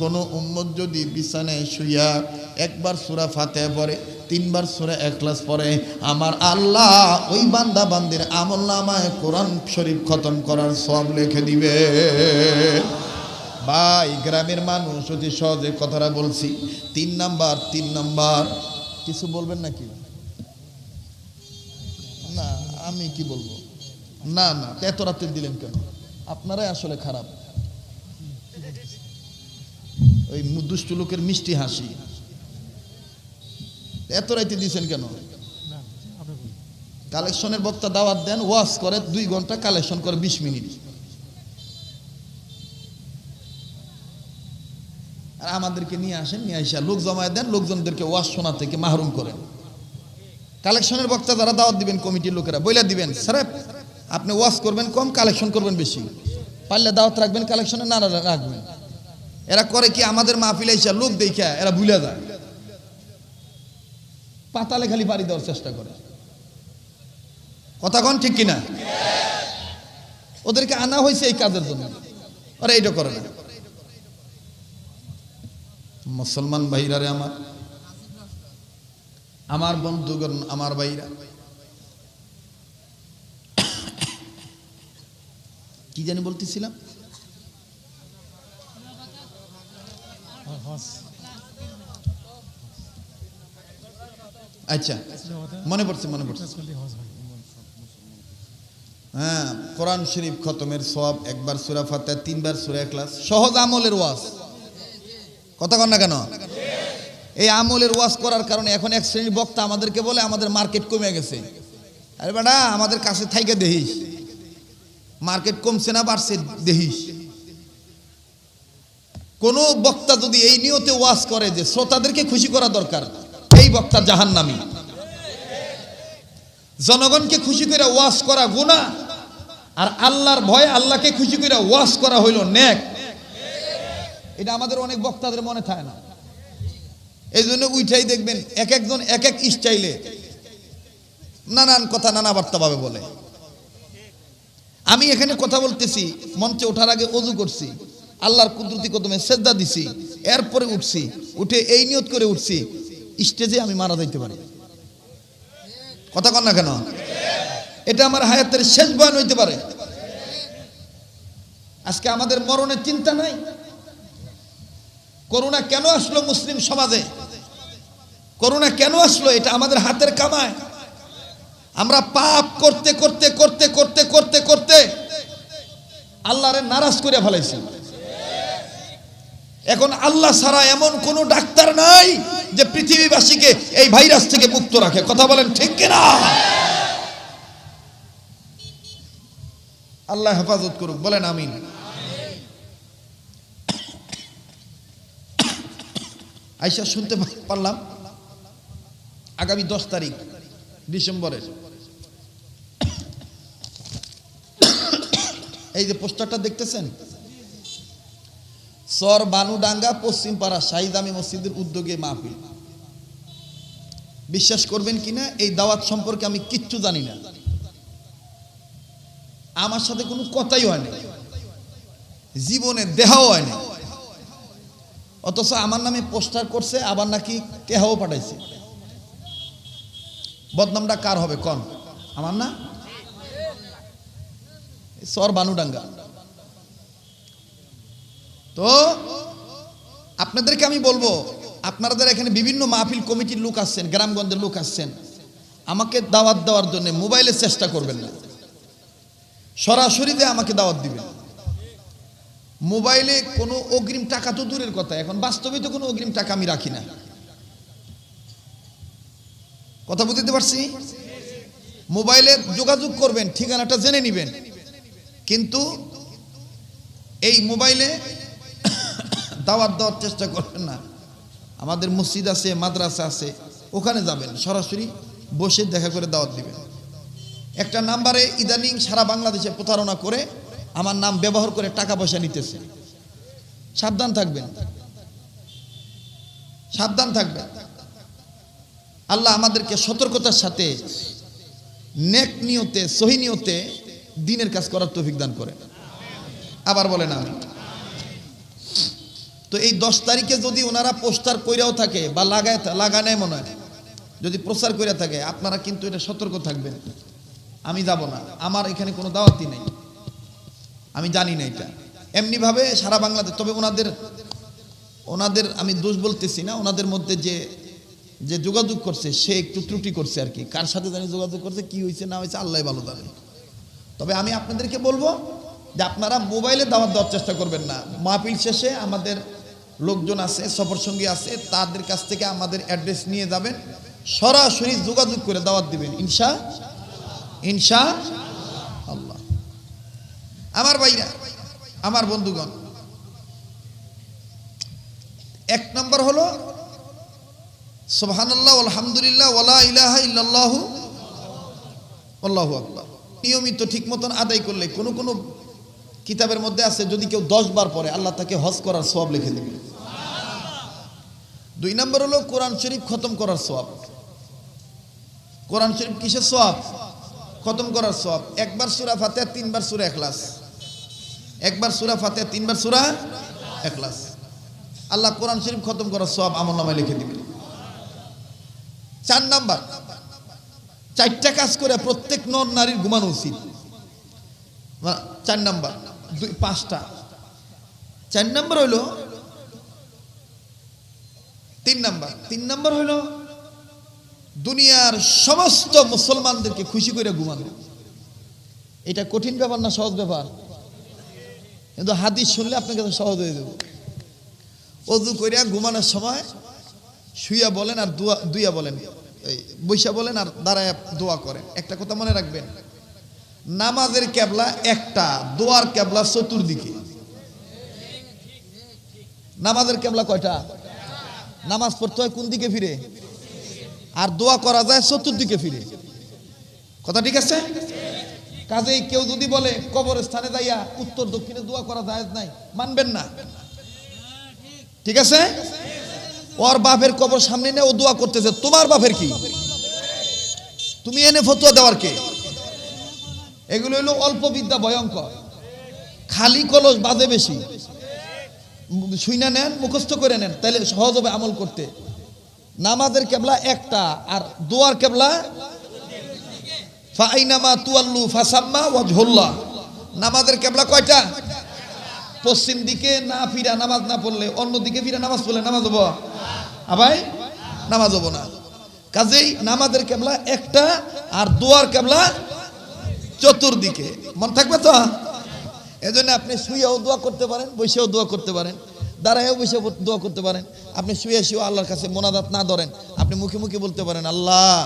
কোনো উম্মত যদি বিছানায় শুইয়া একবার সূরা ফাতিহা পড়ে, 3 বার সূরা ইখলাস পড়ে, আমার আল্লাহ ওই বান্দা বান্দির আমলনামায় কোরআন শরীফ খতম করার সওয়াব লিখে দিবে। ভাই, গ্রামের মানুষ অতি সহজে কথাটা বলছি। 3 নাম্বার কিছু বলবেন নাকি? না, আমি কি বলবো? না না, এত রাতে দিলেন কেন? আপনারাই আসলে খারাপ। ওই দুষ্ট লোকের মিষ্টি হাসি, এত রাতে দিয়েছেন কেন? কালেকশনের বক্তা দাওয়াত দেন, ওয়াজ করে 2 ঘন্টা, কালেকশন করে 20 মিনিট। আর আমাদেরকে নিয়ে আসেন, নিয়ে আসা লোক জমায় দেন, লোকজনদেরকে ওয়াজ শোনা থেকে মাহরুম করেন। কালেকশনের বক্তা যারা দাওয়াত দিবেন, কমিটির লোকেরা বইলা দিবেন, স্যার আপনি ওয়াজ করবেন কম, কালেকশন করবেন বেশি, পারলে দাওয়াত রাখবেন, কালেকশনে না রাখবেন। এরা করে কি, আমাদের মাহফিলে এসে লোক দেখা এরা ভুলে যায়, পাতালে খালি বাড়ি দেওয়ার চেষ্টা করে। কথা কোন ঠিক কিনা? ওদেরকে আনা হয়েছে এই কাজের জন্য, ওরা এইটা করে না। মুসলমান ভাইরা রে, আমার বন্ধুগণ, আমার ভাইরা, কি জানি বলতেছিলাম? আচ্ছা, মনে পড়ছে। হ্যাঁ, কোরআন শরীফ খতমের সওয়াব, 1 বার সূরা ফাতিহা, 3 বার সূরা ইখলাস, সহজ আমলের ওয়াজ। কথা কন না কেন? এই আমলের ওয়াজ করার কারণে এখন এক শ্রেণীর বক্তা আমাদেরকে বলে আমাদের মার্কেট কমে গেছে। আরে বেটা, আমাদের কাছে থাইকে দেখিস মার্কেট কমছে না বাড়ছে দেখিস। কোন বক্তা যদি এই নিয়তে ওয়াজ করে যে শ্রোতাদেরকে খুশি করা দরকার, এই বক্তা জাহান্নামী। জনগণকে খুশি করে ওয়াজ করা গুনাহ, আর আল্লাহর ভয় আল্লাহকে খুশি করে ওয়াজ করা হইল নেক। এটা আমাদের অনেক বক্তাদের মনে থাকে না। এই জন্য উইঠাই দেখবেন এক একজন এক এক স্টাইলে নানান কথা নানা বার্তা ভাবে বলে। আমি এখানে কথা বলতেছি, মঞ্চে ওঠার আগে ওযু করছি, আল্লাহর কুদরতি কদমে সেজদা দিছি, এরপরে উঠছি, উঠে এই নিয়ত করে উঠছি স্টেজে আমি মারা যাইতে পারি। কথা কন না কেন? এটা আমার হায়াতের শেষ বয়ান হইতে পারে। আজকে আমাদের মরণের চিন্তা নাই। করোনা কেন আসলো মুসলিম সমাজে? করোনা কেন আসলো? এটা আমাদের হাতের কামায়। আমরা পাপ করতে করতে করতে করতে করতে করতে আল্লাহরে নারাজ করে ফেলাইছি। এখন আল্লাহ ছাড়া এমন কোন ডাক্তার নাই যে পৃথিবীবাসীকে এই ভাইরাস থেকে মুক্ত রাখে। কথা বলেন ঠিক কিনা? আল্লাহ হেফাজত করুক, বলেন আমিন। আইসা শুনতে পারলাম আগামী 10 তারিখ ডিসেম্বরের এই যে পোস্টারটা দেখতেছেন, সর বানুডাঙ্গা পশ্চিম পাড়া শাহিদামি মসজিদের উদ্যোগে মাহফিল। বিশ্বাস করবেন কিনা এই দাওয়াত সম্পর্কে আমি কিচ্ছু জানি না, আমার সাথে কোনো কথাই হয় না, জীবনে দেখাও হয় না, অথচ আমার নামে পোস্টার করছে, আবার নাকি টেহাও পাঠাইছে। বদনামটা কার হবে কোন? আমার না? সর বানুডাঙ্গা। তো আপনাদেরকে আমি বলবো, আপনাদের এখানে বিভিন্ন মাহফিল কমিটির লোক আসছেন, গ্রামগঞ্জের লোক আসছেন, আমাকে দাওয়াত দেওয়ার জন্য মোবাইলে চেষ্টা করবেন না, সরাসরিতে আমাকে দাওয়াত দিবেন। মোবাইলে কোনো অগ্রিম টাকা তো দূরের কথা, এখন বাস্তবে তো কোনো অগ্রিম টাকা আমি রাখি না। কথা বুঝতে পারছি? মোবাইলে যোগাযোগ করবেন, ঠিকানাটা জেনে নেবেন, কিন্তু এই মোবাইলে দাওয়াত দেওয়ার চেষ্টা করবেন না। আমাদের মসজিদ আছে, মাদ্রাসা আছে, ওখানে যাবেন, সরাসরি বসে দেখা করে দাওয়াত দিবেন। একটা নাম্বারে ইদানিং সারা বাংলাদেশে প্রতারণা করে আমার নাম ব্যবহার করে টাকা পয়সা নিতেছে, সাবধান থাকবেন, সাবধান থাকবেন। আল্লাহ আমাদেরকে সতর্কতার সাথে নেক নিয়তে, সহি নিয়তে দ্বীনের কাজ করার তৌফিক দান করে। আবার বলেন আমিন। তো এই 10 তারিখে যদি ওনারা পোস্টার কইরাও থাকে বা লাগায় মনে হয়, যদি প্রচার কইরা থাকে, আপনারা কিন্তু এটা সতর্ক থাকবেন। আমি যাব না, আমার এখানে কোনো দাওয়াতই নেই, আমি জানি না এটা। এমনিভাবে সারা বাংলাদেশ, তবে ওনাদের আমি দোষ বলতেছি না, ওনাদের মধ্যে যে যোগাযোগ করছে সে একটু ত্রুটি করছে আর কি, কার সাথে জানি যোগাযোগ করছে, কি হয়েছে না হয়েছে আল্লাহ ভালো জানে। তবে আমি আপনাদেরকে বলবো যে আপনারা মোবাইলে দাওয়াত দেওয়ার চেষ্টা করবেন না। মাহফিল শেষে আমাদের লোকজন আছে, সফর সঙ্গী আছে, তাদের কাছ থেকে আমাদের অ্যাড্রেস নিয়ে যাবেন, সরাসরি যোগাযোগ করে দাওয়াত দিবেন ইনশাআল্লাহ। আমার ভাইরা, আমার বন্ধুগণ, 1 নম্বর হলো সুবহানাল্লাহ আলহামদুলিল্লাহ ওয়ালা ইলাহা ইল্লাল্লাহু আল্লাহু আকবার। নিয়মিত ঠিক মতন আদায় করলে, কোন কিতাবের মধ্যে আছে যদি কেউ 10 বার পড়ে আল্লাহ তাকে হজ করার সওয়াব লিখে দেবে। 2 নম্বর হলো কোরআন শরীফ খতম করার সওয়াব। কোরআন শরীফ কিসের সওয়াব? খতম করার সওয়াব। 1 বার সূরা ফাতিহা, 3 বার সূরা ইখলাস। 1 বার সূরা ফাতিহা, 3 বার সূরা ইখলাস। আল্লাহ কোরআন শরীফ খতম করার সওয়াব আমলনামায় লিখে দিবেন। 4 নাম্বার, 4টা কাজ করে প্রত্যেক নর নারীর ঘুমানো উচিত। 4 নাম্বার, 5টা। 4 নাম্বার হইল 3 নাম্বার হইল দুনিয়ার সমস্ত মুসলমানদেরকে খুশি করে ঘুমানো। এটা কঠিন ব্যাপার না সহজ ব্যাপার? কিন্তু হাদিস শুনলে আপনার কাছে সহজ হয়ে যাবে। ওযু কইরা ঘুমানোর সময় শুইয়া বলেন আর দুইয়া বলেন, বৈশা বলেন আর দাঁড়ায় দোয়া করেন। একটা কথা মনে রাখবেন, নামাজের কেবলা একটা, দোয়ার কেবলা চতুর্দিকে। নামাজের কেবলা কয়টা? নামাজ পড়তে হয় কোন দিকে ফিরে, আর দোয়া করা যায় চতুর্দিকে ফিরে। কথা ঠিক আছে? কাজেই কেউ যদি বলে কবরস্থানে যাইয়া উত্তর দক্ষিণে দোয়া করা জায়েজ নাই, মানবেন না। ঠিক আছে? ওর বাপের কবর সামনে নিয়ে ও দোয়া করতেছে, তোমার বাপের কি? তুমি এনে ফতোয়া দেওয়ার কে? এগুলো হলো অল্প বিদ্যা, ভয়ঙ্কর। খালি কলস বাজে বেশি, শুইনা নেন, মুখস্থ করে নেন, তাহলে সহজ হবে আমল করতে। নামাজের কেবলা একটা, আর দোয়ার কেবলা ফাইনামা তুয়াল্লু ফাসাম্মা ওয়াজহুল্লাহ। নামাজের কেবলা কয়টা? পশ্চিম দিকে না ফিরা নামাজ না পড়লে, অন্য দিকে ফিরা নামাজ পড়লে নামাজ হবো? ভাই নামাজ হবো না। কাজেই নামাজের কেবলা একটা, আর দোয়ার কেবলা চতুর্দিকে। মন থাকবে তো? এজন্য আপনি শুয়েও দোয়া করতে পারেন, বসেও দোয়া করতে পারেন, দাঁড়ায়ও বসে দোয়া করতে পারেন। আপনি শুয়ে আল্লাহর কাছে মোনাজাত না ধরেন, আপনি মুখে মুখে বলতে পারেন, আল্লাহ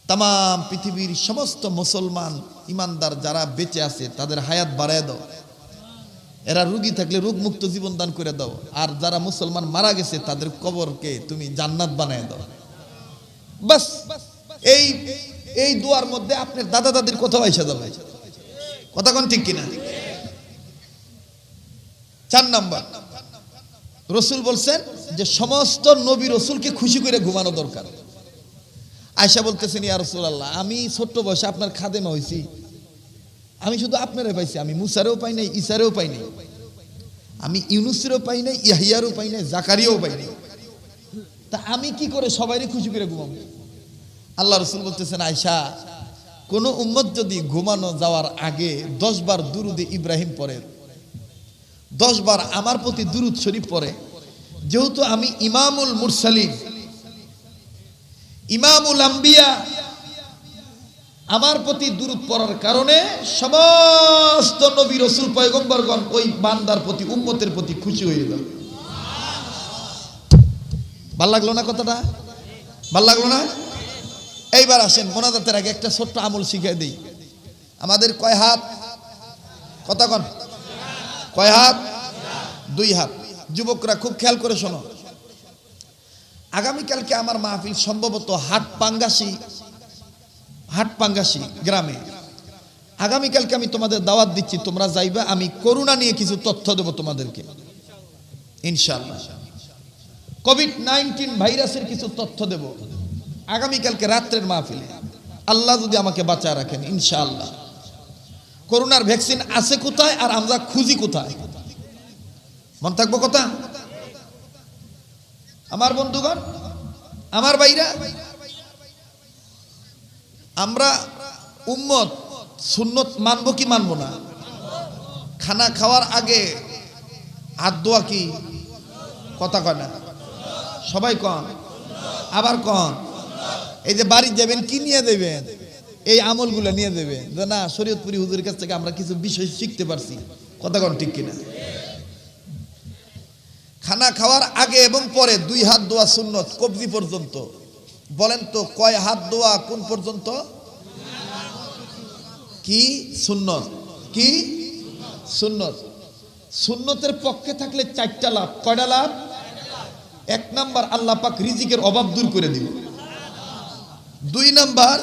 তাম পৃথিবীর সমস্ত মুসলমান ইমানদার যারা বেঁচে আছে তাদের হায়াত বাড়ায় দাও, এরা রোগী থাকলে রোগ মুক্ত জীবন দান করে দাও, আর যারা মুসলমান মারা গেছে তাদের কবরকে তুমি জান্নাত বানায় দাও। বাস এই এই দোয়ার মধ্যে আপনার দাদা দাদির কথা আইসা যাবে। কথা কোন ঠিক কিনা? 4 নাম্বার, রসুল বলছেন যে সমস্ত নবী রসুলকে খুশি করে ঘুমানো দরকার। আয়েশা বলতেছেন, ইয়া রাসূলুল্লাহ, আমি ছোট্ট বয়সে আপনার খাদেমা হইছি, আমি শুধু আপনারে পাইছি, আমি মুসারেও পাই নাই, ঈসারেও পাই নাই, আমি ইউনুসেরও পাই নাই, ইয়াহিয়ারও পাই নাই, জাকারিয়াও পাই নাই, তা আমি কি করে সবাইরে খুশি করে ঘুমাবো? আল্লাহ রসুল বলতেছেন, আয়েশা, কোন উম্মত যদি ঘুমানো যাওয়ার আগে 10 বার দুরুদে ইব্রাহিম পড়ে, 10 বার আমার প্রতি দুরুদ শরীফ পড়ে, যেহেতু আমি ইমামুল মুরসালিন, ইমামুল আম্বিয়া, আমার প্রতি দুরূদ পড়ার কারণে সমস্ত নবী রাসূল পয়গম্বরগণ ওই বান্দার প্রতি, উম্মতের প্রতি খুশি হয়ে যাবে। ভালো লাগলো না কথাটা? ভালো লাগলো না? এইবার আসেন, মোনাজাতের আগে একটা ছোট্ট আমল শিখিয়ে দিই। আমাদের কয় হাত? কথা কন, কয় হাত? 2 হাত। যুবকরা খুব খেয়াল করে শোনো, আগামীকালকে আমার মাহফিল সম্ভবত হাটপাঙ্গাসি গ্রামে। আগামীকালকে আমি তোমাদের দাওয়াত দিচ্ছি, তোমরা যাইবা। আমি করোনা নিয়ে কিছু তথ্য দেব তোমাদেরকে ইনশাআল্লাহ। কোভিড-19 ভাইরাসের কিছু তথ্য দেব আগামীকালকে রাত্রের মাহফিলে, আল্লাহ যদি আমাকে বাঁচায় রাখেন ইনশাআল্লাহ। করোনার ভ্যাকসিন আছে কোথায় আর আমরা খুঁজি কোথায়? মন থাকবো কথা? আমার বন্ধুগণ, আমার ভাইরা, আমরা উম্মত সুন্নত মানবো কি মানবো না? খানা খাওয়ার আগে হাত ধোয়া কি? কথা কয় না সবাই? কন, আবার কন। এই যে বাড়ি যাবেন, কি নিয়ে দেবেন? এই আমলগুলো নিয়ে দেবেন, যে না শরীয়তপুরি হুজুরের কাছ থেকে আমরা কিছু বিষয় শিখতে পারছি। কথা কন ঠিক কিনা? খানা খাওয়ার আগে এবং পরে 2 হাত ধোয়া সুন্নত, কবজি পর্যন্ত। বলেন তো কয় হাত ধোয়া কোন পর্যন্ত? কি সুন্নত? কি সুন্নত? সুন্নতের পক্ষে থাকলে 4টা লাভ। কয়টা লাভ? 1 নাম্বার, আল্লাহ পাক রিজিকের অভাব দূর করে দিবে। 2 নাম্বার,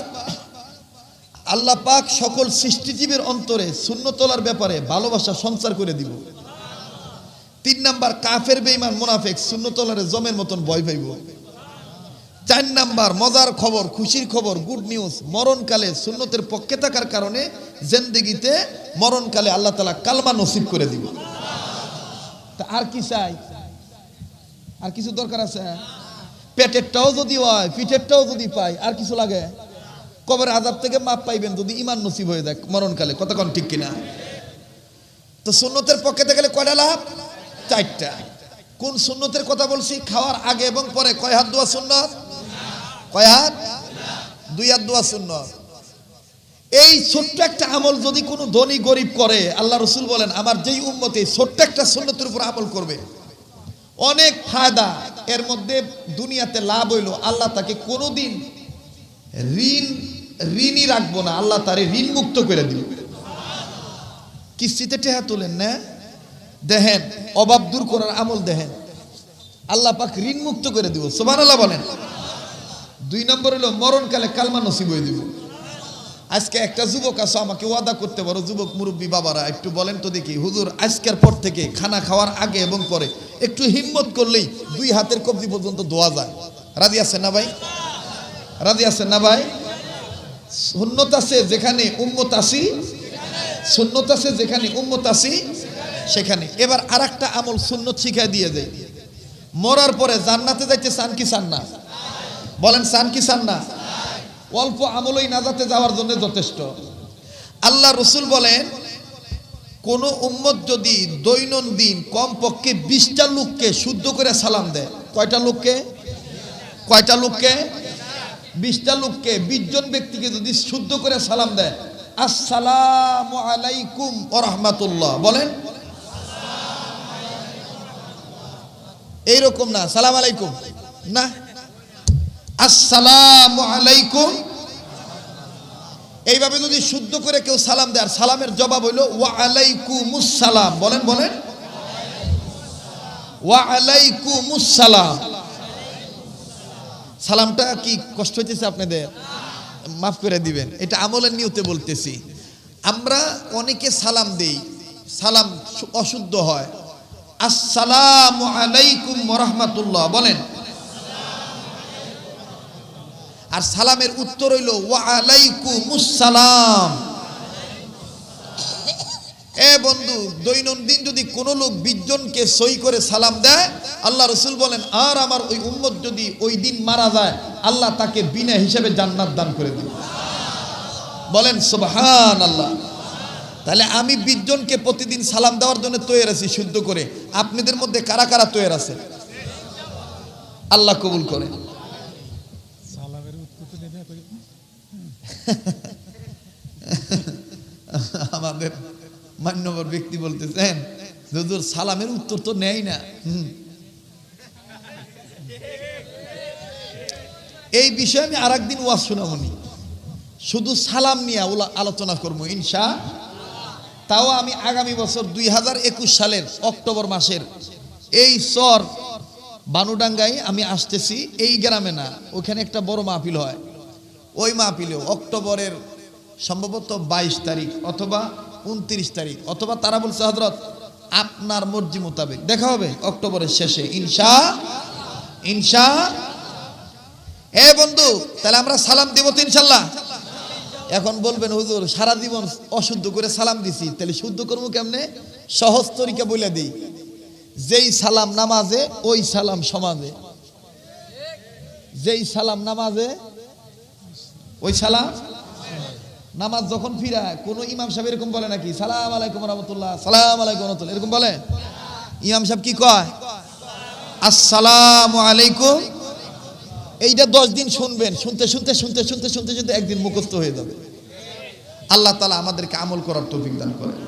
আল্লাহ পাক সকল সৃষ্টিজীবের অন্তরে সুন্নতলার ব্যাপারে ভালোবাসা সঞ্চার করে দিব। 3 নাম্বার, কাফের বেঈমান মুনাফিক সুন্নতলারে জমের মতন ভয় পাইব। 4 নাম্বার, মজার খবর, খুশির খবর, গুড নিউজ, মরণকালে সুন্নতের পক্ষে থাকার কারণে জিন্দেগিতে মরণকালে আল্লাহ তাআলা কালমা নসিব করে দিব। তা আর কি চাই? আর কিছু দরকার আছে? পেটেরটাও যদি হয়, পিঠেরটাও যদি পাই, আর কিছু লাগে? কবরের আযাব থেকে মাপ পাইবেন যদি ঈমান নসিব হয়ে যায় মরণকালে। কথা কোন ঠিক কিনা? তো সুন্নতের পক্ষে থাকলে কয়টা লাভ? 4টা। কোন সুন্নতের কথা বলছি? খাওয়ার আগে এবং পরে। কয় হাত ধোয়া সুন্নত? কয় হাত? 2 হাত ধোয়া সুন্নত। এই ছোট্ট একটা আমল যদি কোনো ধনী গরিব করে, আল্লাহ রাসূল বলেন আমার যেই উম্মত এই ছোট্ট একটা সুন্নতের উপর আমল করবে, অনেক ফায়দা। এর মধ্যে দুনিয়াতে লাভ হইল, আল্লাহ তাকে কোনোদিন ঋণই রাখবো না, আল্লাহ তারে ঋণ মুক্ত করে দিবে। কিস্তিতে টেহা তোলেন না, দেখেন অভাব দূর করার আমল দেখেন, আল্লাহ পাক ঋণ মুক্ত করে দিব। সুবহানাল্লাহ বলেন। 2 নম্বর হলো মরণকালে কালমা নসিব হয়ে দিব। আজকে একটা যুবক আছে, আমাকে ওয়াদা করতে পারো, যুবক মুরব্বী বাবারা একটু বলেন তো দেখি, হুজুর আজকের পর থেকে খানা খাওয়ার আগে এবং পরে একটু হিম্মত করলেই 2 হাতের কবজি পর্যন্ত ধোয়া যায়। রাজি আছেন না ভাই? রাজি আছেন না ভাই? সুন্নত আছে যেখানে উম্মত আসি, সুন্নত আছে যেখানে উম্মত আসি সেখানে। এবার আরেকটা আমল সুন্নত শিখাই দিয়ে দেয়। মরার পরে জান্নাতে যাইতে চান কি চান না? বলেন চান কি চান না? অল্প আমলই নাজাতে যাওয়ার জন্য যথেষ্ট। আল্লাহ রাসূল বলেন কোন উম্মত যদি দৈনন্দিন কমপক্ষে 20টা লোককে শুদ্ধ করে সালাম দেয়। কয়টা লোককে? কয়টা লোককে? 20টা লোককে, 20 জন ব্যক্তিকে যদি শুদ্ধ করে সালাম দেয়, আসসালামু আলাইকুম ওয়া রাহমাতুল্লাহ, বলেন এইরকম না সালাম আলাইকুম না, আসসালামু আলাইকুম। এইভাবে যদি শুদ্ধ করে কেউ সালাম দেয়, আর সালামের জবাব হইল ওয়া আলাইকুমুস সালাম। বলেন বলেন, ওয়া আলাইকুমুস সালাম। সালামটা কি কষ্ট হইতেছে আপনাদের? মাফ করে দিবেন, এটা আমলের নিয়তে বলতেছি। আমরা অনেকে সালাম দেই, সালাম অশুদ্ধ হয়। আসসালামু আলাইকুম ওয়া রাহমাতুল্লাহ বলেন, আর সালামের উত্তর হইল ওয়া আলাইকুমুস সালাম। এ বন্ধু, দৈনন্দিন যদি কোনো লোক 20 জনকে সই করে সালাম দেয়, আল্লাহ রসুল বলেন, আর আমার ওই উম্মত যদি ওই দিন মারা যায়, আল্লাহ তাকে বিনা হিসাবে জান্নাত দান করে দিবে। বলেন সুবহানাল্লাহ। তাহলে আমি 20 জনকে প্রতিদিন সালাম দেওয়ার জন্য তৈরি আছি শুদ্ধ করে। আপনাদের মধ্যে কারা কারা তৈরি আছে? আল্লাহ কবুল করে। আমাদের মান্যবর ব্যক্তি বলতেছেন, হুজুর সালামের উত্তর তো নেই না। এই বিষয়ে আমি আরেকদিন ওয়াজ শোনাবনি, শুধু সালাম নিয়ে আলোচনা করবো ইনশাআল্লাহ। তাও আমি আগামী বছর 2021 সালের অক্টোবর মাসের এই চর বানুডাঙ্গায় আমি আসতেছি। এই গ্রামে না, ওখানে একটা বড় মাহফিল হয়। ওই মাহফিলেও অক্টোবরের সম্ভবত 22 তারিখ অথবা 29 তারিখ, অথবা তারা বলছে হযরত আপনার মর্জি মোতাবেক দেখা হবে অক্টোবরের শেষে ইনশাআল্লাহ। এ বন্ধু, তাহলে আমরা সালাম দেব তো ইনশাআল্লাহ। এখন বলবেন হুজুর সারা জীবন অশুদ্ধ করে সালাম দিছি, তাহলে শুদ্ধ করবো কেমনে? সহজ তরিকা বলে দিই। যেই সালাম নামাজে ওই সালাম সমাজে, যেই সালাম নামাজে ওই সালাম। নামাজ যখন ফিরায় কোন ইমাম সাহেব এরকম বলে নাকি সালাম আলাইকুম রাহমাতুল্লাহ, সালাম আলাইকুম রাহমাতুল্লাহ এরকম বলে? ইমাম সাহেব কি কয়? আসসালামু আলাইকুম। এইটা 10 দিন শুনবেন, শুনতে শুনতে শুনতে শুনতে শুনতে শুনতে একদিন মুখস্থ হয়ে যাবে। আল্লাহ তাআলা আমাদেরকে আমল করার তৌফিক দান করেন।